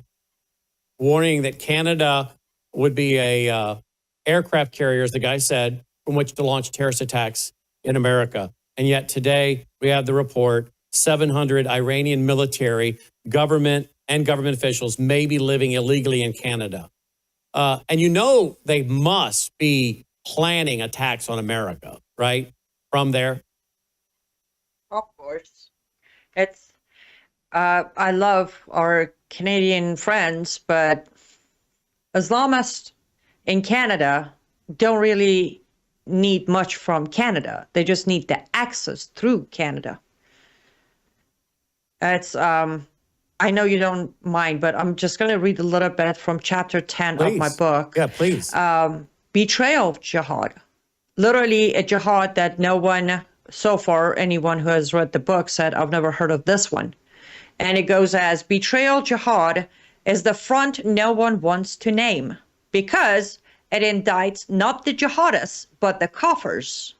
warning that Canada would be a aircraft carrier, as the guy said, from which to launch terrorist attacks in America. And yet today we have the report, 700 Iranian military, government, and government officials may be living illegally in Canada. And you know they must be planning attacks on America, right? From there. Of course. It's, I love our Canadian friends, but Islamists in Canada don't really need much from Canada. They just need the access through Canada. It's, I know you don't mind, but I'm just going to read a little bit from chapter 10 of my book. Yeah, please. Betrayal of Jihad. Literally a jihad that no one so far, anyone who has read the book said, I've never heard of this one. And it goes as, betrayal jihad is the front no one wants to name because it indicts not the jihadists, but the kafirs,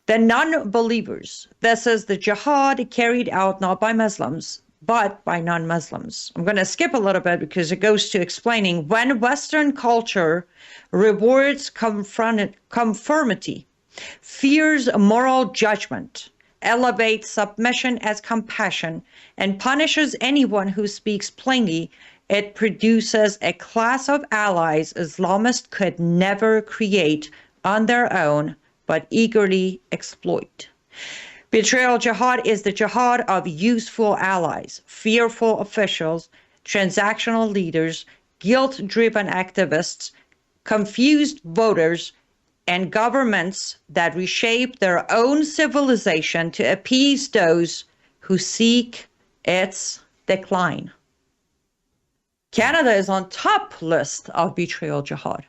the non-believers. This is the jihad carried out not by Muslims, but by non-Muslims. I'm going to skip a little bit because it goes to explaining when Western culture rewards conformity, fears moral judgment, elevates submission as compassion, and punishes anyone who speaks plainly, it produces a class of allies Islamists could never create on their own, but eagerly exploit. Betrayal jihad is the jihad of useful allies, fearful officials, transactional leaders, guilt-driven activists, confused voters, and governments that reshape their own civilization to appease those who seek its decline. Canada is on top list of betrayal jihad.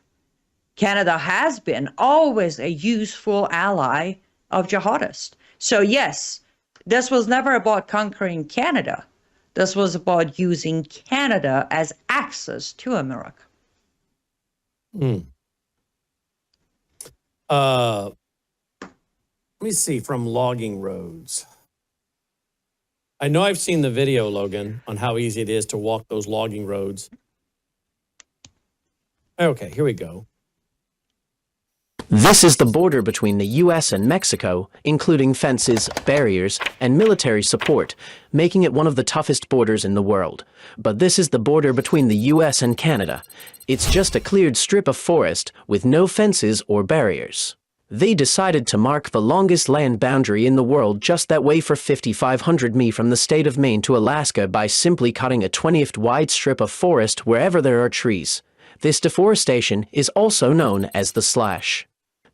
Canada has been always a useful ally of jihadists. So yes, this was never about conquering Canada. This was about using Canada as access to America. Let me see, from logging roads. I know I've seen the video, Logan, on how easy it is to walk those logging roads. Okay, here we go. This is the border between the U.S. and Mexico, including fences, barriers, and military support, making it one of the toughest borders in the world. But this is the border between the U.S. and Canada. It's just a cleared strip of forest with no fences or barriers. They decided to mark the longest land boundary in the world just that way for 5,500 mi from the state of Maine to Alaska by simply cutting a 20th wide strip of forest wherever there are trees. This deforestation is also known as the slash.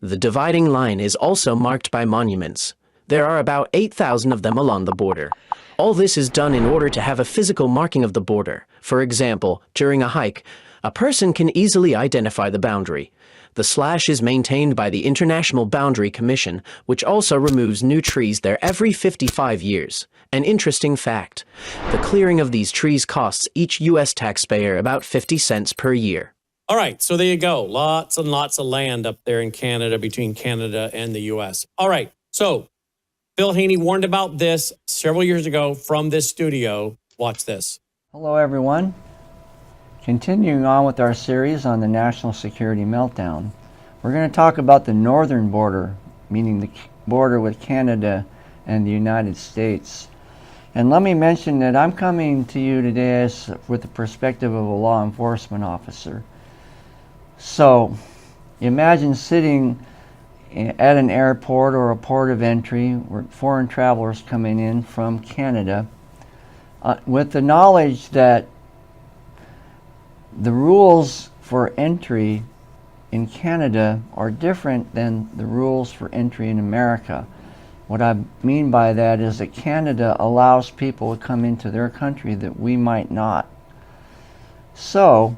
The dividing line is also marked by monuments. There are about 8,000 of them along the border. All this is done in order to have a physical marking of the border. For example, during a hike, a person can easily identify the boundary. The slash is maintained by the International Boundary Commission, which also removes new trees there every 55 years. An interesting fact, the clearing of these trees costs each U.S. taxpayer about 50 cents per year. All right, so there you go. Lots and lots of land up there in Canada, between Canada and the U.S. All right, so Phil Haney warned about this several years ago from this studio. Watch this. Hello, everyone. Continuing on with our series on the national security meltdown, we're going to talk about the northern border, meaning the border with Canada and the United States. And let me mention that I'm coming to you today with the perspective of a law enforcement officer. So, imagine sitting at an airport or a port of entry where foreign travelers coming in from Canada with the knowledge that the rules for entry in Canada are different than the rules for entry in America. What I mean by that is that Canada allows people to come into their country that we might not. So,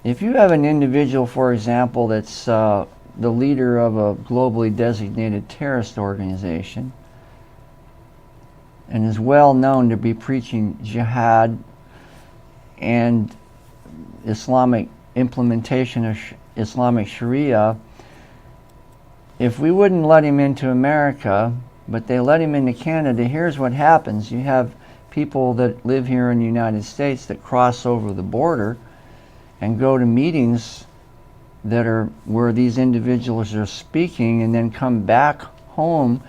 if you have an individual, for example, that's the leader of a globally designated terrorist organization and is well known to be preaching jihad and Islamic implementation of Islamic Sharia, if we wouldn't let him into America, but they let him into Canada, here's what happens. You have people that live here in the United States that cross over the border and go to meetings that are where these individuals are speaking and then come back home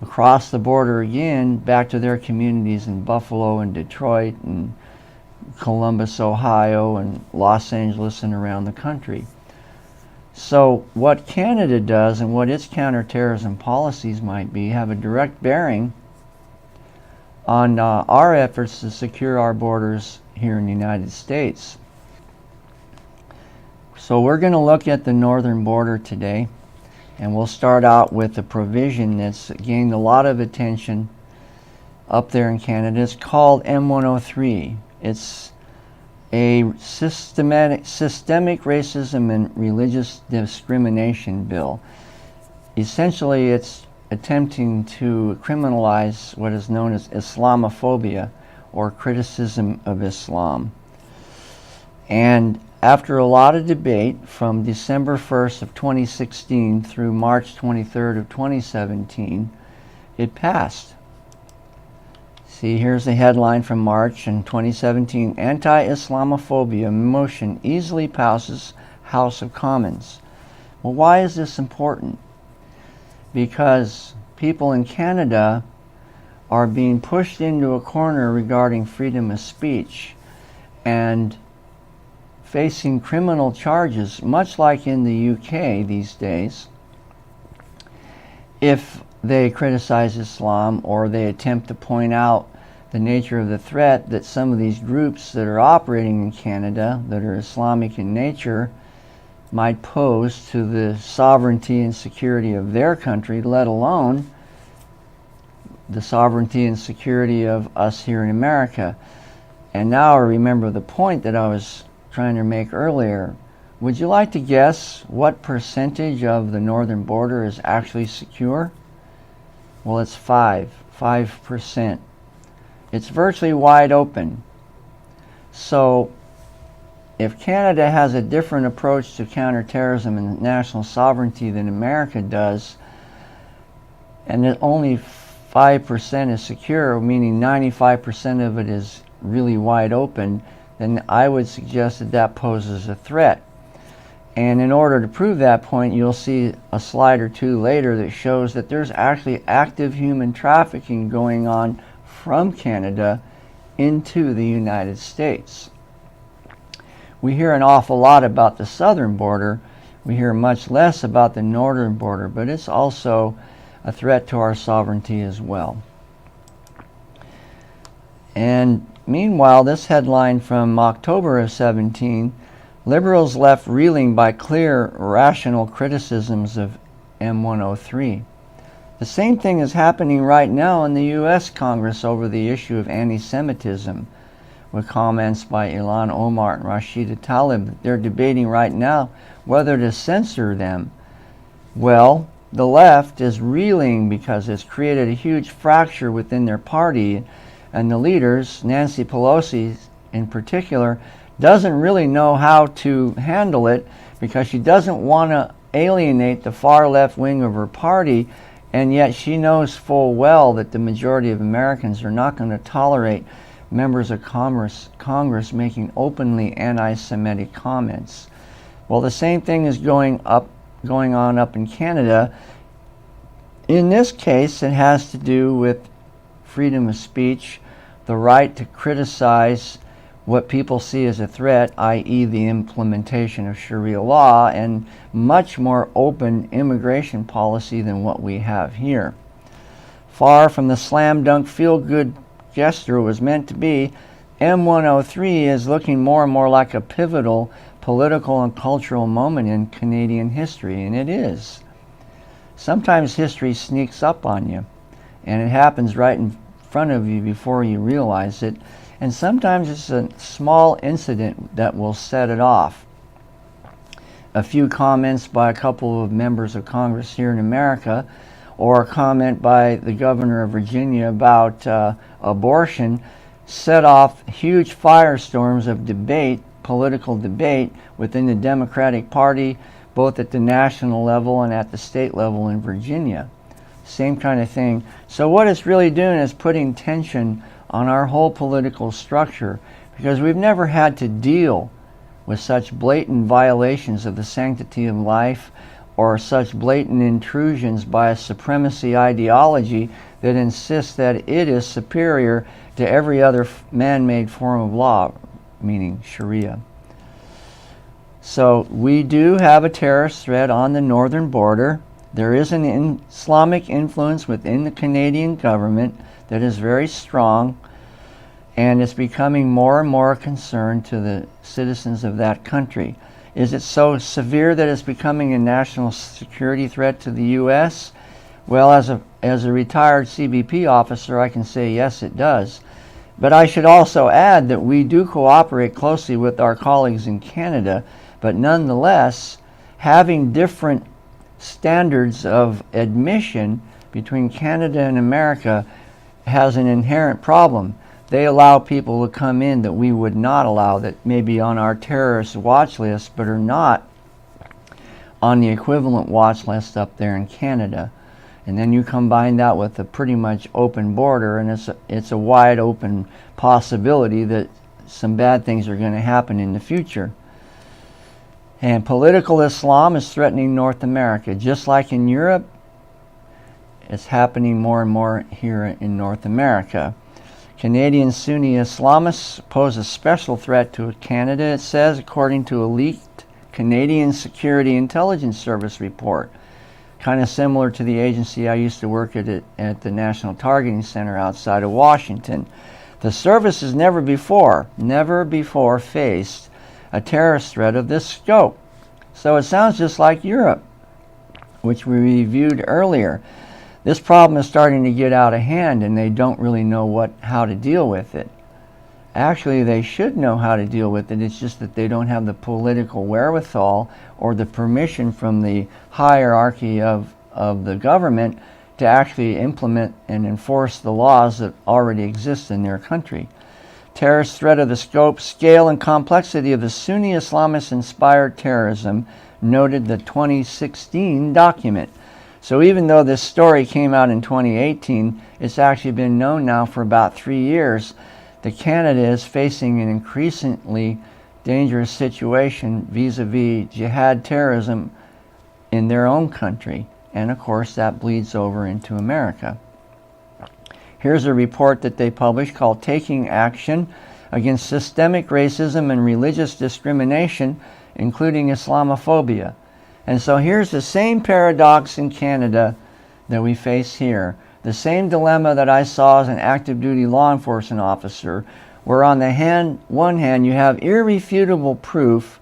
across the border again back to their communities in Buffalo and Detroit and Columbus, Ohio and Los Angeles and around the country. So what Canada does and what its counterterrorism policies might be have a direct bearing on our efforts to secure our borders here in the United States. So we're going to look at the northern border today, and we'll start out with a provision that's gained a lot of attention up there in Canada. It's called M103. It's a systemic racism and religious discrimination bill. Essentially, it's attempting to criminalize what is known as Islamophobia, or criticism of Islam. And after a lot of debate from December 1st of 2016 through March 23rd of 2017, it passed. See, here's the headline from March in 2017. Anti-Islamophobia motion easily passes House of Commons. Well, why is this important? Because people in Canada are being pushed into a corner regarding freedom of speech and facing criminal charges, much like in the UK these days, if they criticize Islam or they attempt to point out the nature of the threat that some of these groups that are operating in Canada that are Islamic in nature might pose to the sovereignty and security of their country, let alone the sovereignty and security of us here in America. And now I remember the point that I was trying to make earlier. Would you like to guess what percentage of the northern border is actually secure? Well, it's 5%. It's virtually wide open. So if Canada has a different approach to counterterrorism and national sovereignty than America does, and that only 5% is secure, meaning 95% of it is really wide open, then I would suggest that that poses a threat. And in order to prove that point, you'll see a slide or two later that shows that there's actually active human trafficking going on from Canada into the United States. We hear an awful lot about the southern border. We hear much less about the northern border, but it's also a threat to our sovereignty as well. And meanwhile, this headline from October of 17, liberals left reeling by clear, rational criticisms of M103. The same thing is happening right now in the U.S. Congress over the issue of anti-Semitism, with comments by Ilhan Omar and Rashida Tlaib. They're debating right now whether to censor them. Well, the left is reeling because it's created a huge fracture within their party, and the leaders, Nancy Pelosi in particular, doesn't really know how to handle it because she doesn't want to alienate the far left wing of her party, and yet she knows full well that the majority of Americans are not going to tolerate members of Congress making openly anti-Semitic comments. Well, the same thing is going on up in Canada. In this case, it has to do with freedom of speech, the right to criticize what people see as a threat, i.e. the implementation of Sharia law, and much more open immigration policy than what we have here. Far from the slam dunk feel-good gesture it was meant to be, M103 is looking more and more like a pivotal political and cultural moment in Canadian history, and it is. Sometimes history sneaks up on you, and it happens right in front of you before you realize it, and sometimes it's a small incident that will set it off. A few comments by a couple of members of Congress here in America, or a comment by the governor of Virginia about abortion, set off huge firestorms of debate, political debate within the Democratic Party, both at the national level and at the state level in Virginia. Same kind of thing. So what it's really doing is putting tension on our whole political structure, because we've never had to deal with such blatant violations of the sanctity of life, or such blatant intrusions by a supremacy ideology that insists that it is superior to every other man-made form of law, meaning Sharia. So we do have a terrorist threat on the northern border. There is an Islamic influence within the Canadian government that is very strong, and it's becoming more and more a concern to the citizens of that country. Is it so severe that it's becoming a national security threat to the U.S.? Well, as a retired CBP officer, I can say yes, it does. But I should also add that we do cooperate closely with our colleagues in Canada, but nonetheless, having different standards of admission between Canada and America has an inherent problem. They allow people to come in that we would not allow, that may be on our terrorist watch list, but are not on the equivalent watch list up there in Canada. And then you combine that with a pretty much open border, and it's a wide open possibility that some bad things are going to happen in the future. And political Islam is threatening North America. Just like in Europe, it's happening more and more here in North America. Canadian Sunni Islamists pose a special threat to Canada, it says, according to a leaked Canadian Security Intelligence Service report. Kind of similar to the agency I used to work at the National Targeting Center outside of Washington. The service has never before faced a terrorist threat of this scope. So it sounds just like Europe, which we reviewed earlier. This problem is starting to get out of hand, and they don't really know how to deal with it. Actually, they should know how to deal with it. It's just that they don't have the political wherewithal or the permission from the hierarchy of the government to actually implement and enforce the laws that already exist in their country. Terrorist threat of the scope, scale, and complexity of the Sunni Islamist-inspired terrorism, noted the 2016 document. So even though this story came out in 2018, it's actually been known now for about 3 years that Canada is facing an increasingly dangerous situation vis-a-vis jihad terrorism in their own country. And of course that bleeds over into America. Here's a report that they published called Taking Action Against Systemic Racism and Religious Discrimination, including Islamophobia. And so here's the same paradox in Canada that we face here. The same dilemma that I saw as an active duty law enforcement officer, where on the one hand you have irrefutable proof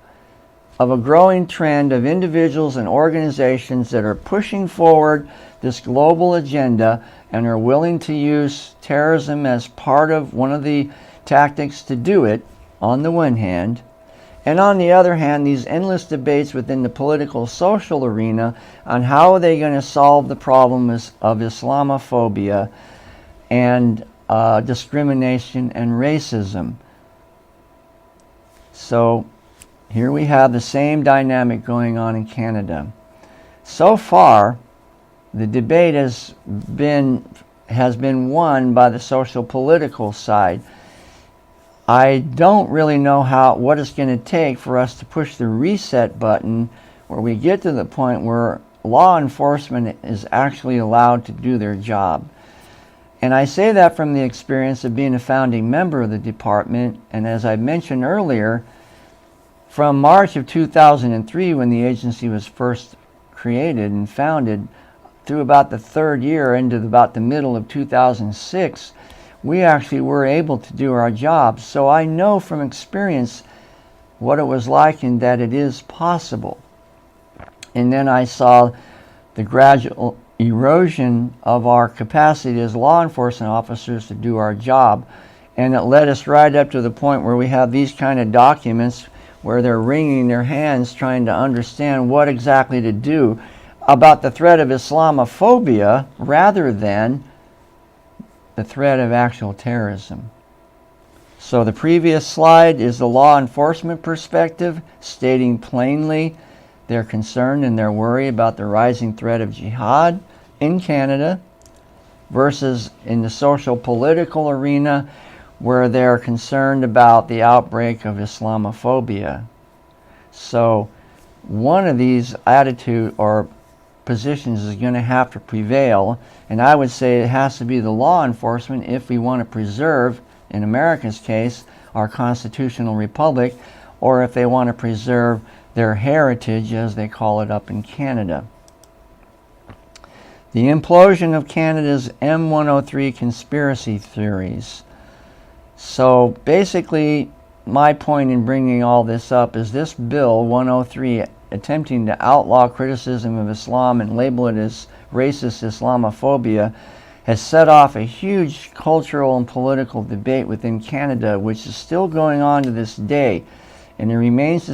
of a growing trend of individuals and organizations that are pushing forward this global agenda and are willing to use terrorism as part of one of the tactics to do it, on the one hand. And on the other hand, these endless debates within the political social arena on how are they going to solve the problem of Islamophobia and discrimination and racism. So here we have the same dynamic going on in Canada. So far, the debate has been won by the social political side. I don't really know what it's going to take for us to push the reset button where we get to the point where law enforcement is actually allowed to do their job. And I say that from the experience of being a founding member of the department, and as I mentioned earlier, from March of 2003, when the agency was first created and founded, through about the third year into about the middle of 2006, we actually were able to do our job. So I know from experience what it was like and that it is possible. And then I saw the gradual erosion of our capacity as law enforcement officers to do our job. And it led us right up to the point where we have these kind of documents where they're wringing their hands trying to understand what exactly to do about the threat of Islamophobia rather than the threat of actual terrorism. So the previous slide is the law enforcement perspective, stating plainly their concern and their worry about the rising threat of jihad in Canada, versus in the social political arena where they're concerned about the outbreak of Islamophobia. So one of these attitude or positions is going to have to prevail, and I would say it has to be the law enforcement if we want to preserve, in America's case, our constitutional republic, or if they want to preserve their heritage, as they call it up in Canada. The implosion of Canada's M103 conspiracy theories. So basically, my point in bringing all this up is this bill 103, attempting to outlaw criticism of Islam and label it as racist Islamophobia, has set off a huge cultural and political debate within Canada, which is still going on to this day, and it remains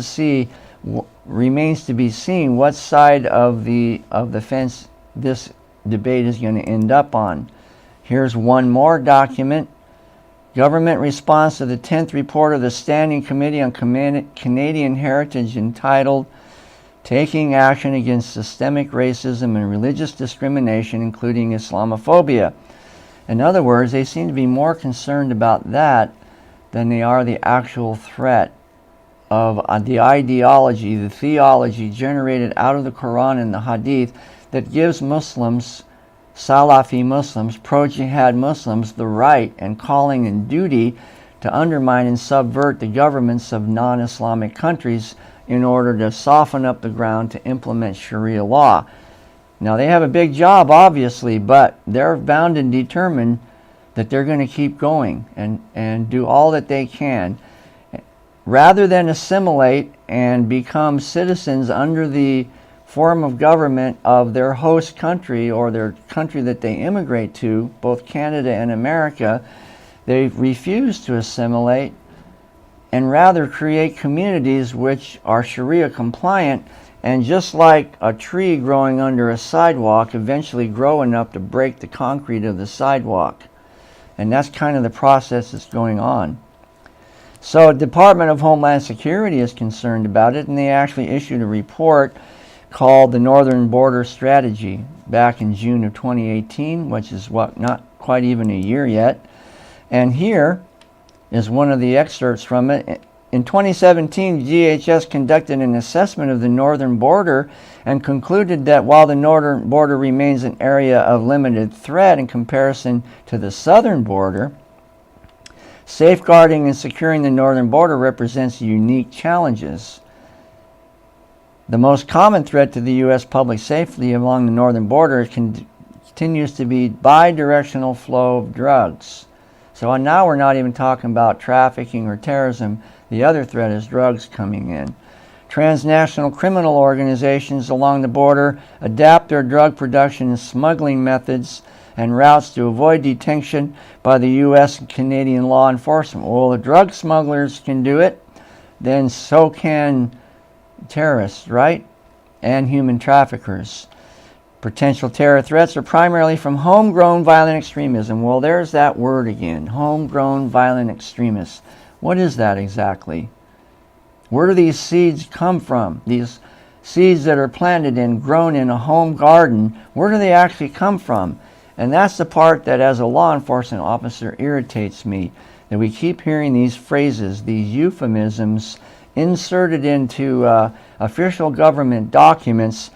to be seen what side of the fence this debate is going to end up on. Here's one more document. Government response to the 10th report of the Standing Committee on Canadian Heritage, entitled Taking Action Against Systemic Racism and Religious Discrimination, including Islamophobia. In other words, they seem to be more concerned about that than they are the actual threat of the ideology, the theology generated out of the Quran and the Hadith that gives Muslims, Salafi Muslims, pro-jihad Muslims, the right and calling and duty to undermine and subvert the governments of non-Islamic countries in order to soften up the ground to implement Sharia law. Now they have a big job, obviously, but they're bound and determined that they're going to keep going and do all that they can. Rather than assimilate and become citizens under the form of government of their host country or their country that they immigrate to, both Canada and America, they refuse to assimilate and rather create communities which are Sharia compliant, and just like a tree growing under a sidewalk, eventually grow enough to break the concrete of the sidewalk. And that's kind of the process that's going on. So the Department of Homeland Security is concerned about it, and they actually issued a report called the Northern Border Strategy back in June of 2018, which is not quite even a year yet. And here is one of the excerpts from it, In 2017, DHS conducted an assessment of the northern border and concluded that while the northern border remains an area of limited threat in comparison to the southern border, safeguarding and securing the northern border represents unique challenges. The most common threat to the U.S. public safety along the northern border continues to be bi-directional flow of drugs. So now we're not even talking about trafficking or terrorism. The other threat is drugs coming in. Transnational criminal organizations along the border adapt their drug production and smuggling methods and routes to avoid detection by the U.S. and Canadian law enforcement. Well, the drug smugglers can do it, then so can terrorists, right? And human traffickers. Potential terror threats are primarily from homegrown violent extremism. Well, there's that word again, homegrown violent extremists. What is that exactly? Where do these seeds come from? These seeds that are planted and grown in a home garden, where do they actually come from? And that's the part that as a law enforcement officer irritates me, that we keep hearing these phrases, these euphemisms inserted into official government documents.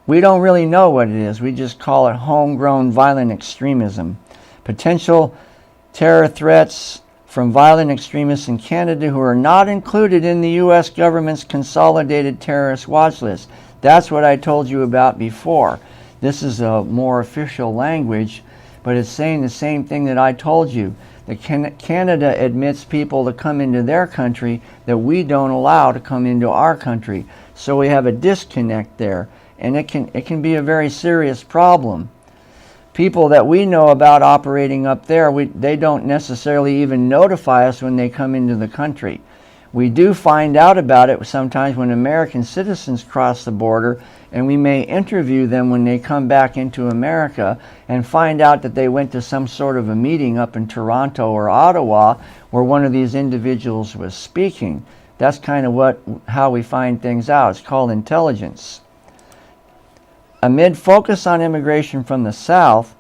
We don't really know what it is. We just call it homegrown violent extremism. Potential terror threats from violent extremists in Canada who are not included in the U.S. government's consolidated terrorist watch list. That's what I told you about before. This is a more official language, but it's saying the same thing that I told you. That Canada admits people to come into their country that we don't allow to come into our country. So we have a disconnect there. And it can be a very serious problem. People that we know about operating up there, they don't necessarily even notify us when they come into the country. We do find out about it sometimes when American citizens cross the border, and we may interview them when they come back into America and find out that they went to some sort of a meeting up in Toronto or Ottawa where one of these individuals was speaking. That's kind of how we find things out. It's called intelligence. Amid focus on immigration from the south,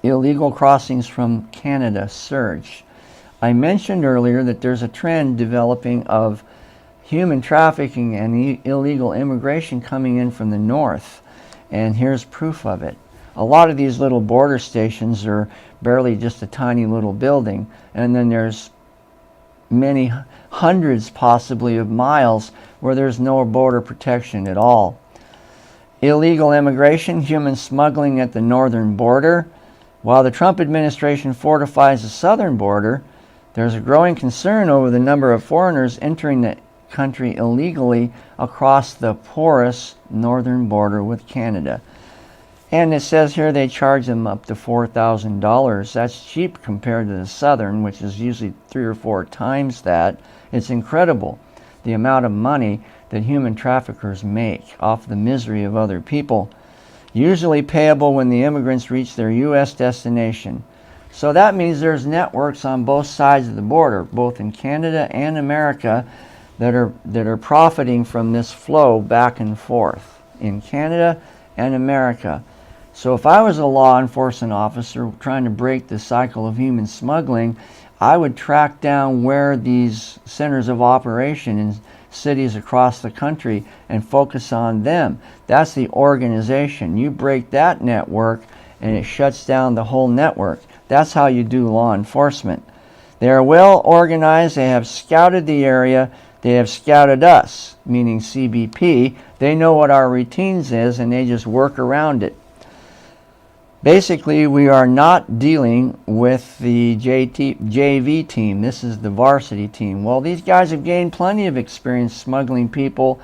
illegal crossings from Canada surge. I mentioned earlier that there's a trend developing of human trafficking and illegal immigration coming in from the north, and here's proof of it. A lot of these little border stations are barely just a tiny little building, and then there's many hundreds possibly of miles where there's no border protection at all. Illegal immigration, human smuggling at the northern border. While the Trump administration fortifies the southern border, there's a growing concern over the number of foreigners entering the country illegally across the porous northern border with Canada. And it says here they charge them up to $4,000. That's cheap compared to the southern, which is usually 3 or 4 times that. It's incredible the amount of money that human traffickers make off the misery of other people, usually payable when the immigrants reach their U.S. destination. So that means there's networks on both sides of the border, both in Canada and America, that are profiting from this flow back and forth in Canada and America. So if I was a law enforcement officer trying to break the cycle of human smuggling, I would track down where these centers of operation in cities across the country and focus on them. That's the organization. You break that network and it shuts down the whole network. That's how you do law enforcement. They are well organized. They have scouted the area. They have scouted us, meaning CBP. They know what our routines is and they just work around it. Basically, we are not dealing with the JV team. This is the varsity team. Well, these guys have gained plenty of experience smuggling people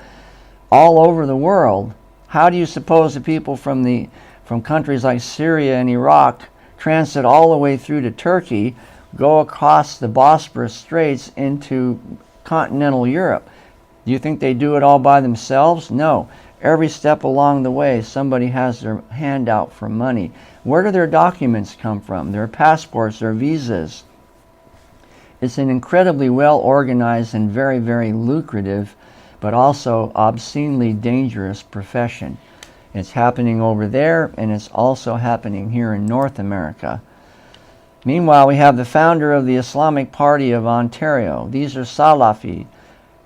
all over the world. How do you suppose the people from countries like Syria and Iraq transit all the way through to Turkey, go across the Bosporus Straits into continental Europe? Do you think they do it all by themselves? No. Every step along the way, somebody has their hand out for money. Where do their documents come from? Their passports, their visas. It's an incredibly well organized and very, very lucrative, but also obscenely dangerous profession. It's happening over there, and it's also happening here in North America. Meanwhile, we have the founder of the Islamic Party of Ontario. These are Salafi.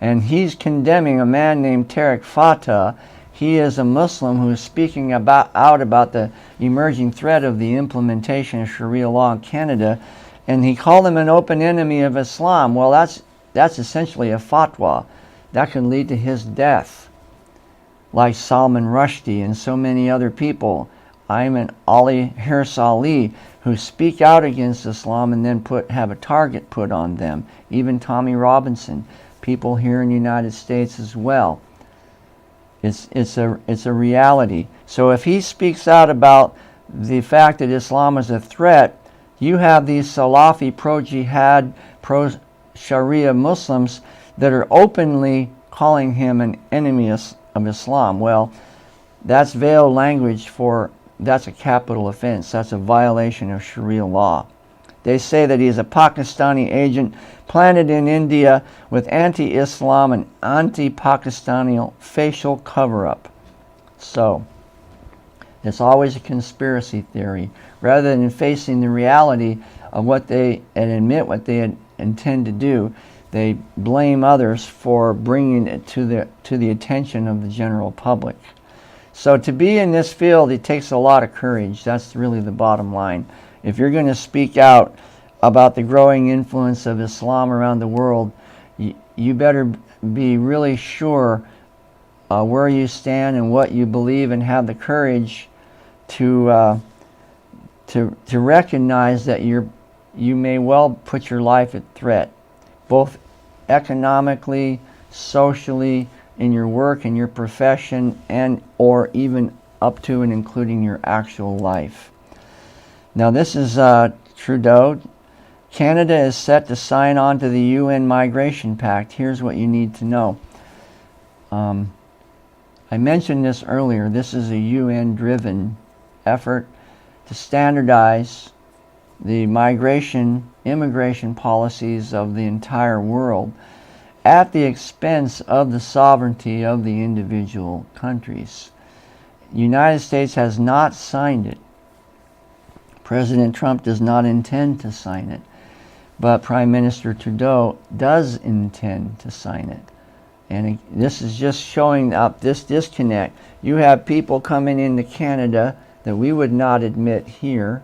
And he's condemning a man named Tariq Fatah. He is a Muslim who is speaking out about the emerging threat of the implementation of Sharia law in Canada. And he called him an open enemy of Islam. Well, that's essentially a fatwa. That could lead to his death. Like Salman Rushdie and so many other people. Ayman Ali Hirsi, who speak out against Islam and then have a target put on them. Even Tommy Robinson, people here in the United States as well. It's a reality. So if he speaks out about the fact that Islam is a threat, you have these Salafi pro-jihad, pro-Sharia Muslims that are openly calling him an enemy of Islam. Well, that's veiled language that's a capital offense. That's a violation of Sharia law. They say that he's a Pakistani agent planted in India with anti-Islam and anti-Pakistani facial cover-up. So, it's always a conspiracy theory. Rather than facing the reality of and admit what they intend to do, they blame others for bringing it to the attention of the general public. So to be in this field, it takes a lot of courage. That's really the bottom line. If you're going to speak out about the growing influence of Islam around the world, you better be really sure where you stand and what you believe, and have the courage to recognize that you may well put your life at threat, both economically, socially, in your work, in your profession, or even up to and including your actual life. Now this is Trudeau. Canada is set to sign on to the UN Migration Pact. Here's what you need to know. I mentioned this earlier. This is a UN-driven effort to standardize the immigration policies of the entire world at the expense of the sovereignty of the individual countries. The United States has not signed it. President Trump does not intend to sign it, but Prime Minister Trudeau does intend to sign it. And this is just showing up this disconnect. You have people coming into Canada that we would not admit here,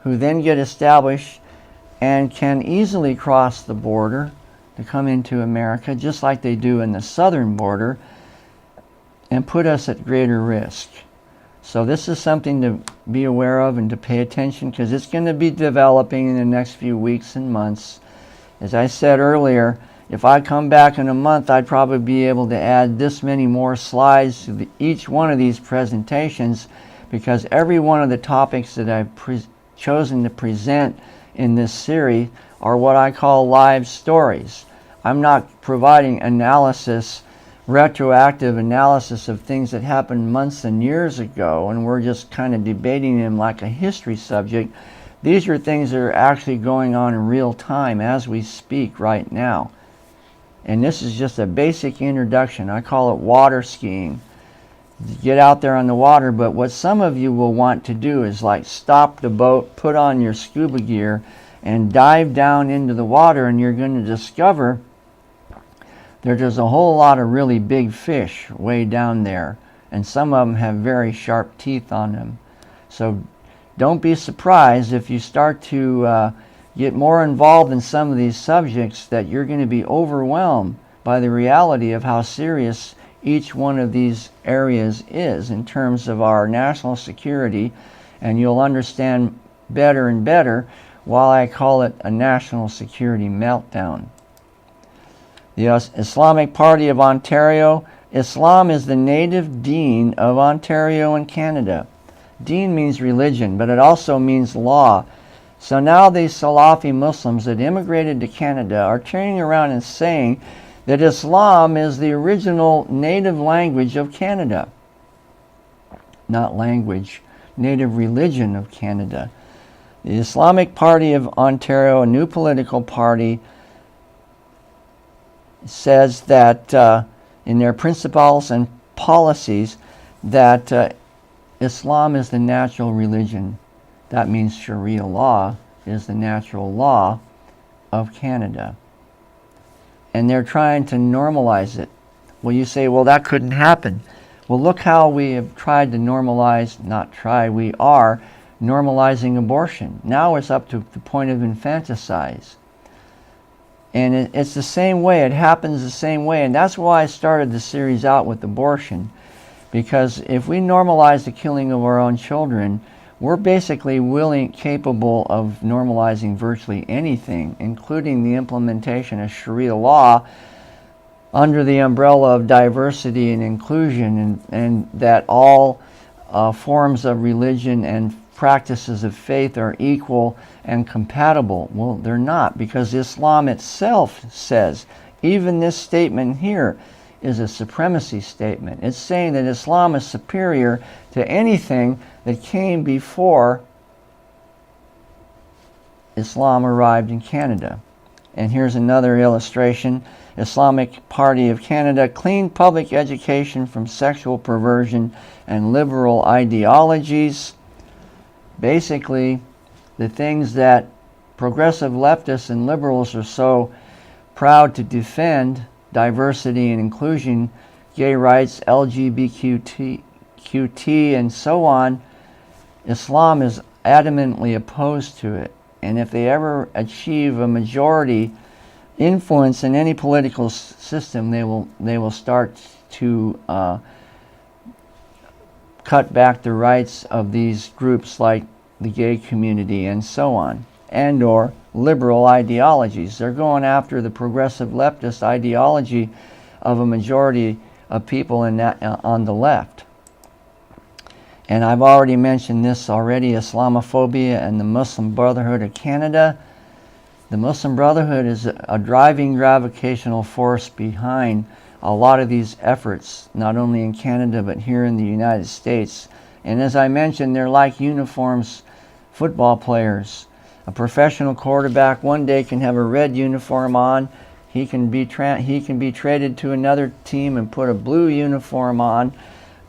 who then get established and can easily cross the border to come into America, just like they do in the southern border, and put us at greater risk. So this is something to be aware of and to pay attention, because it's going to be developing in the next few weeks and months. As I said earlier, if I come back in a month, I'd probably be able to add this many more slides to each one of these presentations, because every one of the topics that I've chosen to present in this series are what I call live stories. I'm not providing retroactive analysis of things that happened months and years ago, and we're just kind of debating them like a history subject. These are things that are actually going on in real time as we speak right now. And this is just a basic introduction. I call it water skiing. Get out there on the water, but what some of you will want to do is like stop the boat, put on your scuba gear, and dive down into the water, and you're going to discover there's a whole lot of really big fish way down there, and some of them have very sharp teeth on them. So don't be surprised if you start to get more involved in some of these subjects, that you're going to be overwhelmed by the reality of how serious each one of these areas is in terms of our national security, and you'll understand better and better why I call it a national security meltdown. The Islamic Party of Ontario. Islam is the native deen of Ontario and Canada. Deen means religion, but it also means law. So now these Salafi Muslims that immigrated to Canada are turning around and saying that Islam is the original native language of Canada. Not language, native religion of Canada. The Islamic Party of Ontario, a new political party, says that in their principles and policies that Islam is the natural religion That means Sharia law is the natural law of Canada. And they're trying to normalize it. Well, you say, well, that couldn't happen. Well, look how we have tried to normalize, not try, we are normalizing abortion. Now it's up to the point of infanticide. And it's the same way, it happens the same way. And that's why I started the series out with abortion. Because if we normalize the killing of our own children, we're basically capable of normalizing virtually anything, including the implementation of Sharia law under the umbrella of diversity and inclusion, and that all forms of religion and practices of faith are equal and compatible. Well, they're not, because Islam itself says, even this statement here is a supremacy statement. It's saying that Islam is superior to anything that came before Islam arrived in Canada. And here's another illustration. Islamic Party of Canada, clean public education from sexual perversion and liberal ideologies. Basically, the things that progressive leftists and liberals are so proud to defend, diversity and inclusion, gay rights, LGBTQT, and so on, Islam is adamantly opposed to it. And if they ever achieve a majority influence in any political system, they will start to cut back the rights of these groups like the gay community and so on, and or liberal ideologies. They're going after the progressive leftist ideology of a majority of people on the left. And I've already mentioned this already, Islamophobia and the Muslim Brotherhood of Canada. The Muslim Brotherhood is a driving gravitational force behind a lot of these efforts, not only in Canada but here in the United States. And as I mentioned, they're like uniforms football players. A professional quarterback one day can have a red uniform on. He can be traded to another team and put a blue uniform on,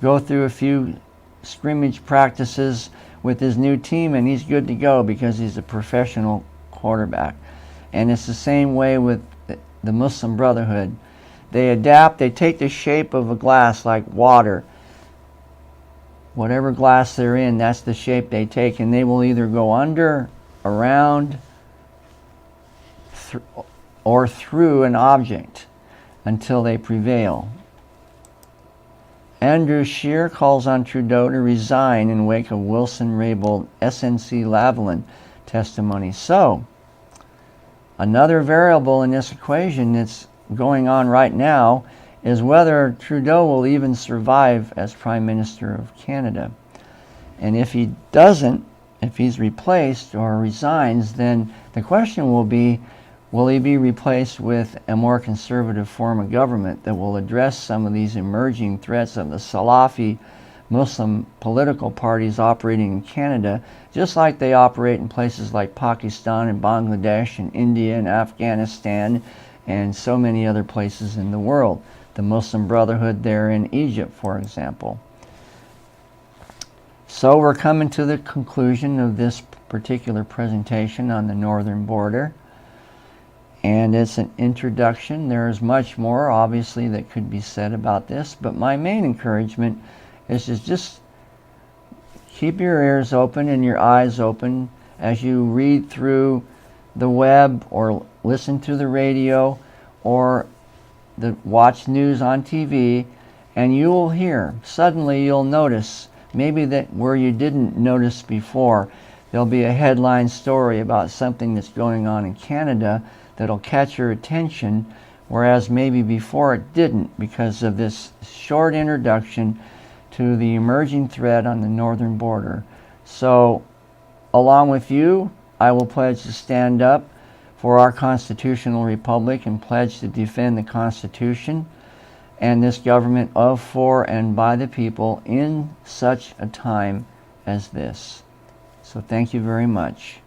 go through a few scrimmage practices with his new team, and he's good to go because he's a professional quarterback. And it's the same way with the Muslim Brotherhood. They adapt, they take the shape of a glass like water. Whatever glass they're in, that's the shape they take, and they will either go under, around, or through an object until they prevail. Andrew Scheer calls on Trudeau to resign in wake of Wilson-Raybould SNC-Lavalin testimony. So, another variable in this equation that's going on right now is whether Trudeau will even survive as Prime Minister of Canada. And if he doesn't, if he's replaced or resigns, then the question will be, will he be replaced with a more conservative form of government that will address some of these emerging threats of the Salafi Muslim political parties operating in Canada, just like they operate in places like Pakistan and Bangladesh and India and Afghanistan and so many other places in the world. The Muslim Brotherhood there in Egypt, for example. So we're coming to the conclusion of this particular presentation on the northern border. And it's an introduction. There's much more, obviously, that could be said about this, but my main encouragement is to just keep your ears open and your eyes open as you read through the web or listen to the radio or watch news on TV, and you will hear, suddenly you'll notice, maybe that where you didn't notice before, there'll be a headline story about something that's going on in Canada that'll catch your attention, whereas maybe before it didn't, because of this short introduction to the emerging threat on the northern border. So, along with you, I will pledge to stand up for our constitutional republic and pledge to defend the Constitution and this government of, for, and by the people in such a time as this. So thank you very much.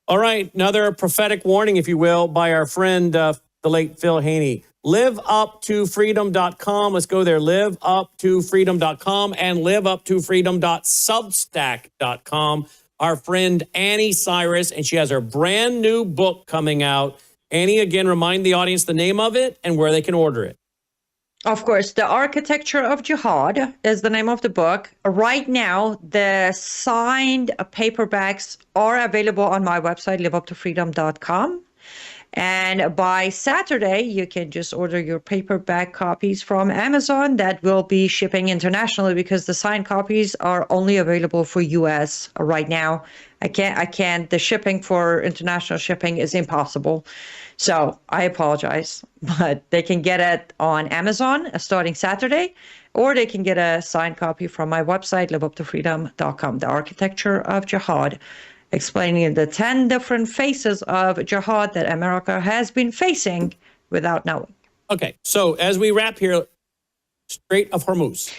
All right, another prophetic warning, if you will, by our friend, the late Phil Haney. LiveUpToFreedom.com. Let's go there. LiveUpToFreedom.com and LiveUpToFreedom.substack.com. our friend Annie Cyrus, and she has her brand new book coming out. Annie, again, remind the audience the name of it and where they can order it. Of course, The Architecture of Jihad is the name of the book. Right now, the signed paperbacks are available on my website, liveuptofreedom.com. And by Saturday, you can just order your paperback copies from Amazon. That will be shipping internationally because the signed copies are only available for US right now. I can't, the shipping for international shipping is impossible. So I apologize, but they can get it on Amazon starting Saturday, or they can get a signed copy from my website, liveuptofreedom.com, The Architecture of Jihad, explaining the 10 different phases of jihad that America has been facing without knowing. Okay, so as we wrap here, Strait of Hormuz.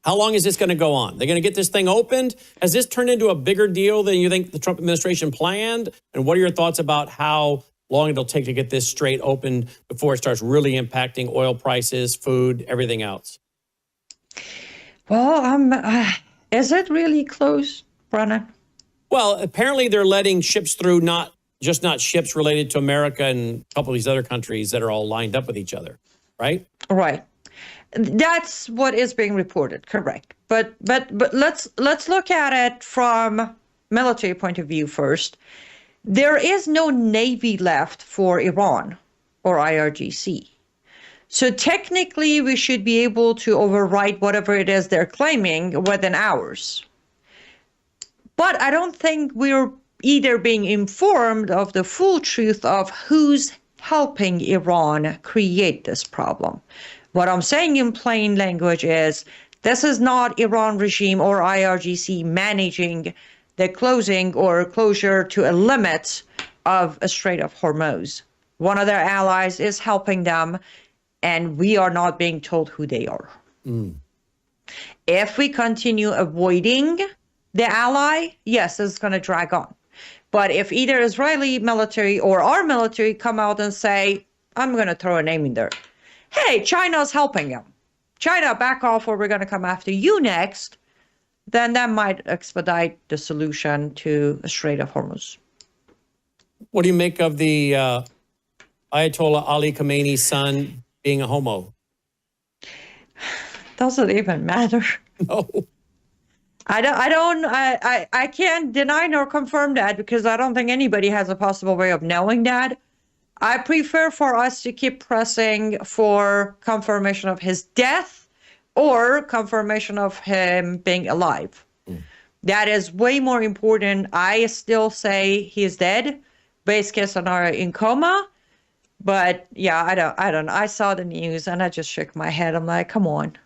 How long is this going to go on? They're going to get this thing opened? Has this turned into a bigger deal than you think the Trump administration planned? And what are your thoughts about how long it'll take to get this strait opened before it starts really impacting oil prices, food, everything else? Well, is it really close, Brannon? Well, apparently they're letting ships through, not ships related to America and a couple of these other countries that are all lined up with each other, right? Right. That's what is being reported, correct. But let's look at it from military point of view first. There is no navy left for Iran or IRGC. So technically, we should be able to override whatever it is they're claiming within hours. But I don't think we're either being informed of the full truth of who's helping Iran create this problem. What I'm saying in plain language is this is not Iran regime or IRGC managing the closing or closure to a limit of a Strait of Hormuz. One of their allies is helping them, and we are not being told who they are. If we continue avoiding the ally, yes, it's going to drag on. But if either Israeli military or our military come out and say, I'm going to throw a name in there. Hey, China's helping them. China, back off or we're going to come after you next. Then that might expedite the solution to the Strait of Hormuz. What do you make of the Ayatollah Ali Khamenei's son being a homo? Doesn't even matter. No. I can't deny nor confirm that because I don't think anybody has a possible way of knowing that. I prefer for us to keep pressing for confirmation of his death or confirmation of him being alive. That is way more important. I still say he's dead, base case scenario in coma. But yeah, I don't know. I saw the news and I just shook my head. I'm like, come on.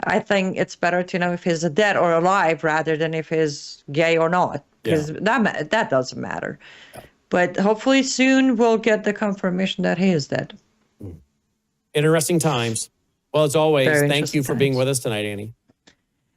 I think it's better to know if he's dead or alive rather than if he's gay or not, because that doesn't matter. But hopefully soon we'll get the confirmation that he is dead. Interesting times. Well, as always, Very thank you for being with us tonight, Annie.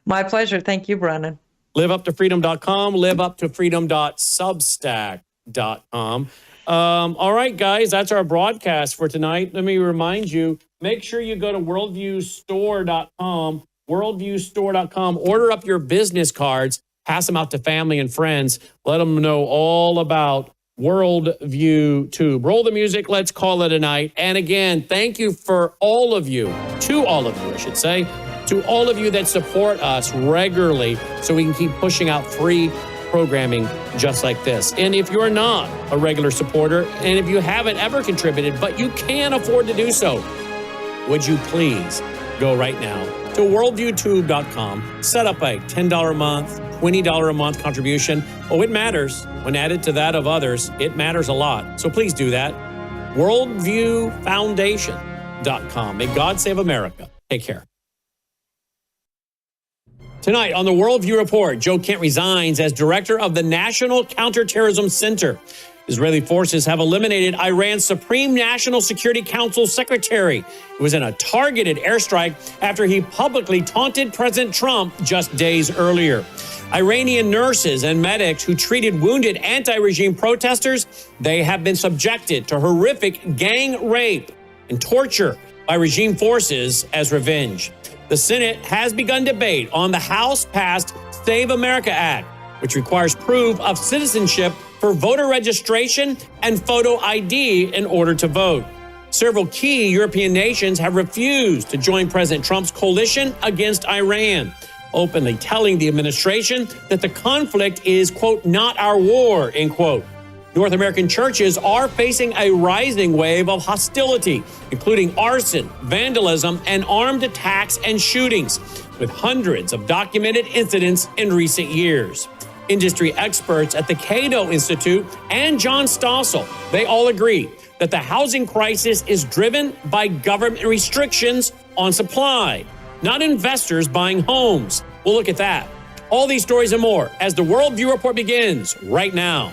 My pleasure. Thank you, Brannon. LiveUpToFreedom.com, LiveUpToFreedom.substack.com. All right, guys, that's our broadcast for tonight. Let me remind you, make sure you go to worldviewstore.com, worldviewstore.com, order up your business cards, pass them out to family and friends, let them know all about Worldview Tube. Roll the music. Let's call it a night. And again, thank you for all of you, to all of you, I should say, to all of you that support us regularly so we can keep pushing out free programming just like this. And if you're not a regular supporter, and if you haven't ever contributed, but you can afford to do so, would you please go right now to worldviewtube.com, set up a $10 a month, $20 a month contribution. Oh, it matters. When added to that of others, it matters a lot. So please do that. Worldviewfoundation.com. May God save America. Take care. Tonight on the Worldview Report, Joe Kent resigns as director of the National Counterterrorism Center. Israeli forces have eliminated Iran's Supreme National Security Council secretary. It was in a targeted airstrike after he publicly taunted President Trump just days earlier. Iranian nurses and medics who treated wounded anti-regime protesters, they have been subjected to horrific gang rape and torture by regime forces as revenge. The Senate has begun debate on the House-passed Save America Act. which requires proof of citizenship for voter registration and photo ID in order to vote. Several key European nations have refused to join President Trump's coalition against Iran, openly telling the administration that the conflict is, quote, not our war, end quote. North American churches are facing a rising wave of hostility, including arson, vandalism, and armed attacks and shootings, with hundreds of documented incidents in recent years. Industry experts at the Cato Institute and John Stossel, they all agree that the housing crisis is driven by government restrictions on supply, not investors buying homes. We'll look at that. All these stories and more as the Worldview Report begins right now.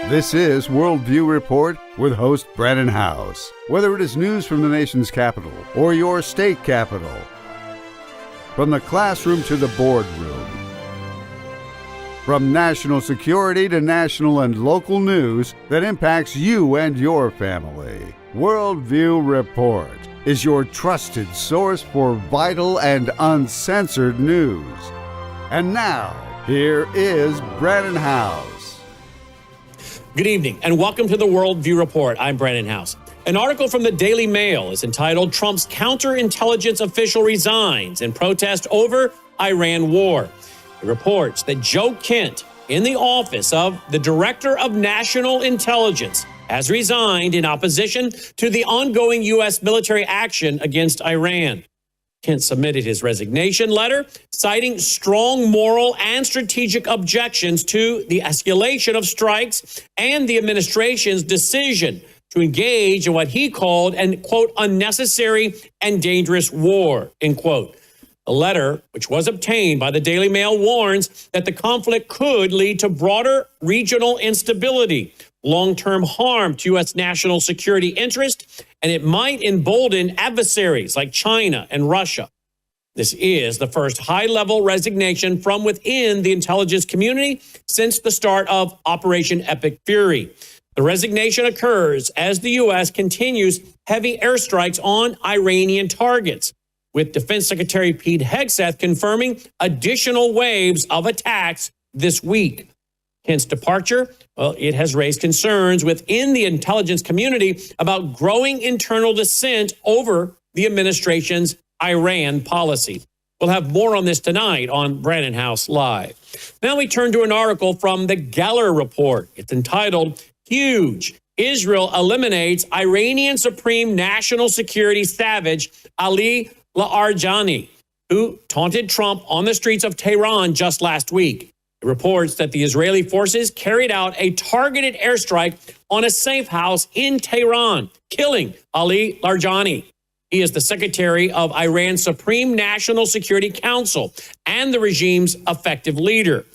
This is Worldview Report with host Brannon Howse. Whether it is news from the nation's capital or your state capital, from the classroom to the boardroom, from national security to national and local news that impacts you and your family, Worldview Report is your trusted source for vital and uncensored news. And now, here is Brannon Howse. Good evening and welcome to the Worldview Report. I'm Brannon Howse. An article from the Daily Mail is entitled Trump's Counterintelligence Official Resigns in Protest Over Iran War. It reports that Joe Kent, in the office of the Director of National Intelligence, has resigned in opposition to the ongoing U.S. military action against Iran. Kent submitted his resignation letter, citing strong moral and strategic objections to the escalation of strikes and the administration's decision to engage in what he called an, quote, unnecessary and dangerous war, end quote. The letter, which was obtained by the Daily Mail, warns that the conflict could lead to broader regional instability, long-term harm to U.S. national security interest, and it might embolden adversaries like China and Russia. This is the first high-level resignation from within the intelligence community since the start of Operation Epic Fury. The resignation occurs as the U.S. continues heavy airstrikes on Iranian targets, with Defense Secretary Pete Hegseth confirming additional waves of attacks this week. Kent's departure, well, it has raised concerns within the intelligence community about growing internal dissent over the administration's Iran policy. We'll have more on this tonight on Brannon Howse Live. Now we turn to an article from the Geller Report. It's entitled, Huge. Israel Eliminates Iranian Supreme National Security Savage Ali Larijani, who taunted Trump on the streets of Tehran just last week. It reports that the Israeli forces carried out a targeted airstrike on a safe house in Tehran, killing Ali Larijani. He is the secretary of Iran's Supreme National Security Council and the regime's effective leader.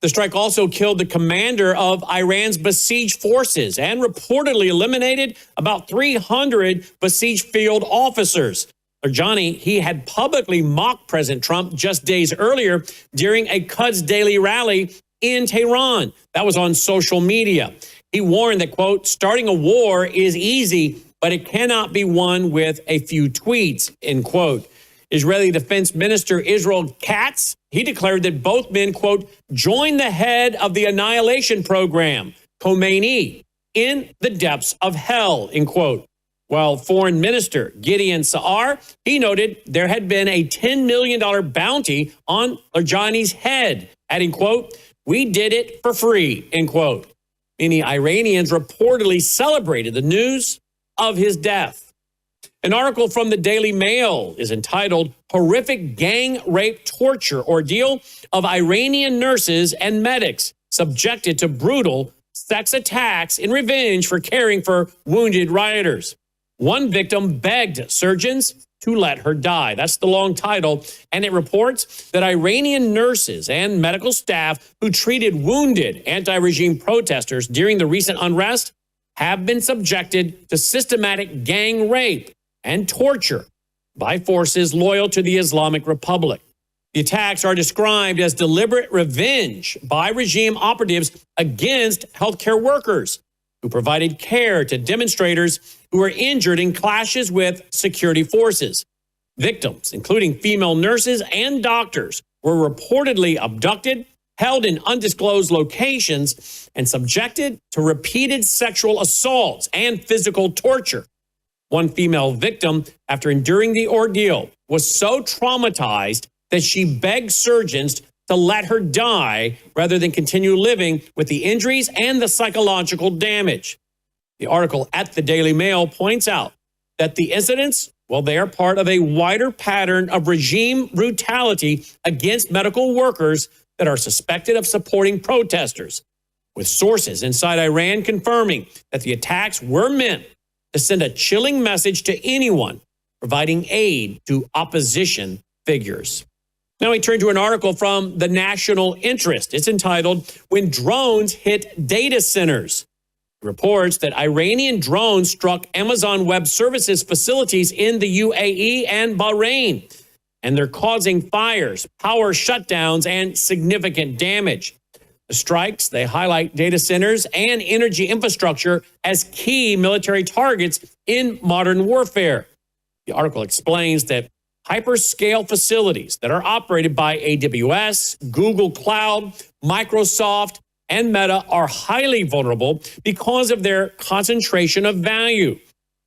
The strike also killed the commander of Iran's besieged forces and reportedly eliminated about 300 besieged field officers. Larijani, he had publicly mocked President Trump just days earlier during a Quds Daily rally in Tehran. That was on social media. He warned that, quote, starting a war is easy, but it cannot be won with a few tweets, end quote. Israeli Defense Minister Israel Katz, he declared that both men, quote, joined the head of the annihilation program, Khomeini, in the depths of hell, end quote. While Foreign Minister Gideon Saar, he noted there had been a $10 million bounty on Larijani's head, adding, quote, we did it for free, end quote. Many Iranians reportedly celebrated the news of his death. An article from the Daily Mail is entitled Horrific Gang Rape Torture Ordeal of Iranian Nurses and Medics Subjected to Brutal Sex Attacks in Revenge for Caring for Wounded Rioters. One victim begged surgeons to let her die. That's the long title. And it reports that Iranian nurses and medical staff who treated wounded anti-regime protesters during the recent unrest have been subjected to systematic gang rape and torture by forces loyal to the Islamic Republic. The attacks are described as deliberate revenge by regime operatives against healthcare workers. who provided care to demonstrators who were injured in clashes with security forces. Victims, including female nurses and doctors, were reportedly abducted, held in undisclosed locations, and subjected to repeated sexual assaults and physical torture. One female victim, after enduring the ordeal, was so traumatized that she begged surgeons to let her die rather than continue living with the injuries and the psychological damage. The article at the Daily Mail points out that the incidents, well, they are part of a wider pattern of regime brutality against medical workers that are suspected of supporting protesters, with sources inside Iran confirming that the attacks were meant to send a chilling message to anyone providing aid to opposition figures. Now we turn to an article from the National Interest. It's entitled, "When Drones Hit Data Centers." It reports that Iranian drones struck Amazon Web Services facilities in the UAE and Bahrain, and they're causing fires, power shutdowns, and significant damage. The strikes, they highlight data centers and energy infrastructure as key military targets in modern warfare. The article explains that hyperscale facilities that are operated by AWS, Google Cloud, Microsoft, and Meta are highly vulnerable because of their concentration of value.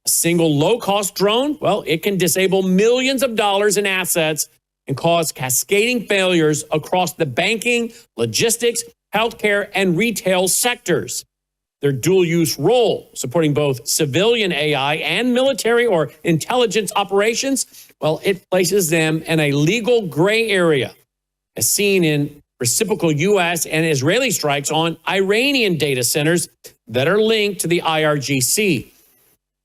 A single low-cost drone, well, it can disable millions of dollars in assets and cause cascading failures across the banking, logistics, healthcare, and retail sectors. Their dual-use role, supporting both civilian AI and military or intelligence operations, well, it places them in a legal gray area, as seen in reciprocal U.S. and Israeli strikes on Iranian data centers that are linked to the IRGC.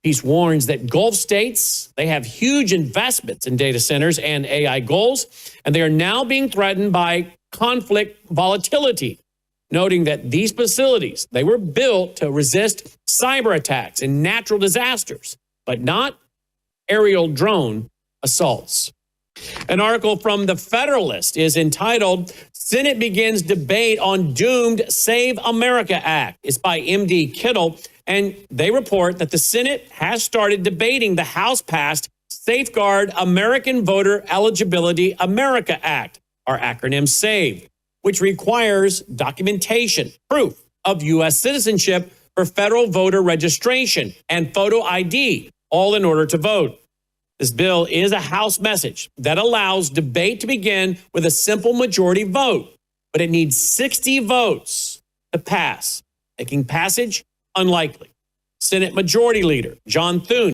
Peace warns that Gulf states, they have huge investments in data centers and AI goals, and they are now being threatened by conflict volatility, noting that these facilities, they were built to resist cyber attacks and natural disasters, but not aerial drone assaults. An article from The Federalist is entitled, "Senate Begins Debate on Doomed Save America Act." It's by MD Kittle, and they report that the Senate has started debating the House-passed Safeguard American Voter Eligibility America Act, our acronym SAVE, which requires documentation, proof of U.S. citizenship for federal voter registration and photo ID, all in order to vote. This bill is a House message that allows debate to begin with a simple majority vote, but it needs 60 votes to pass, making passage unlikely. Senate Majority Leader John Thune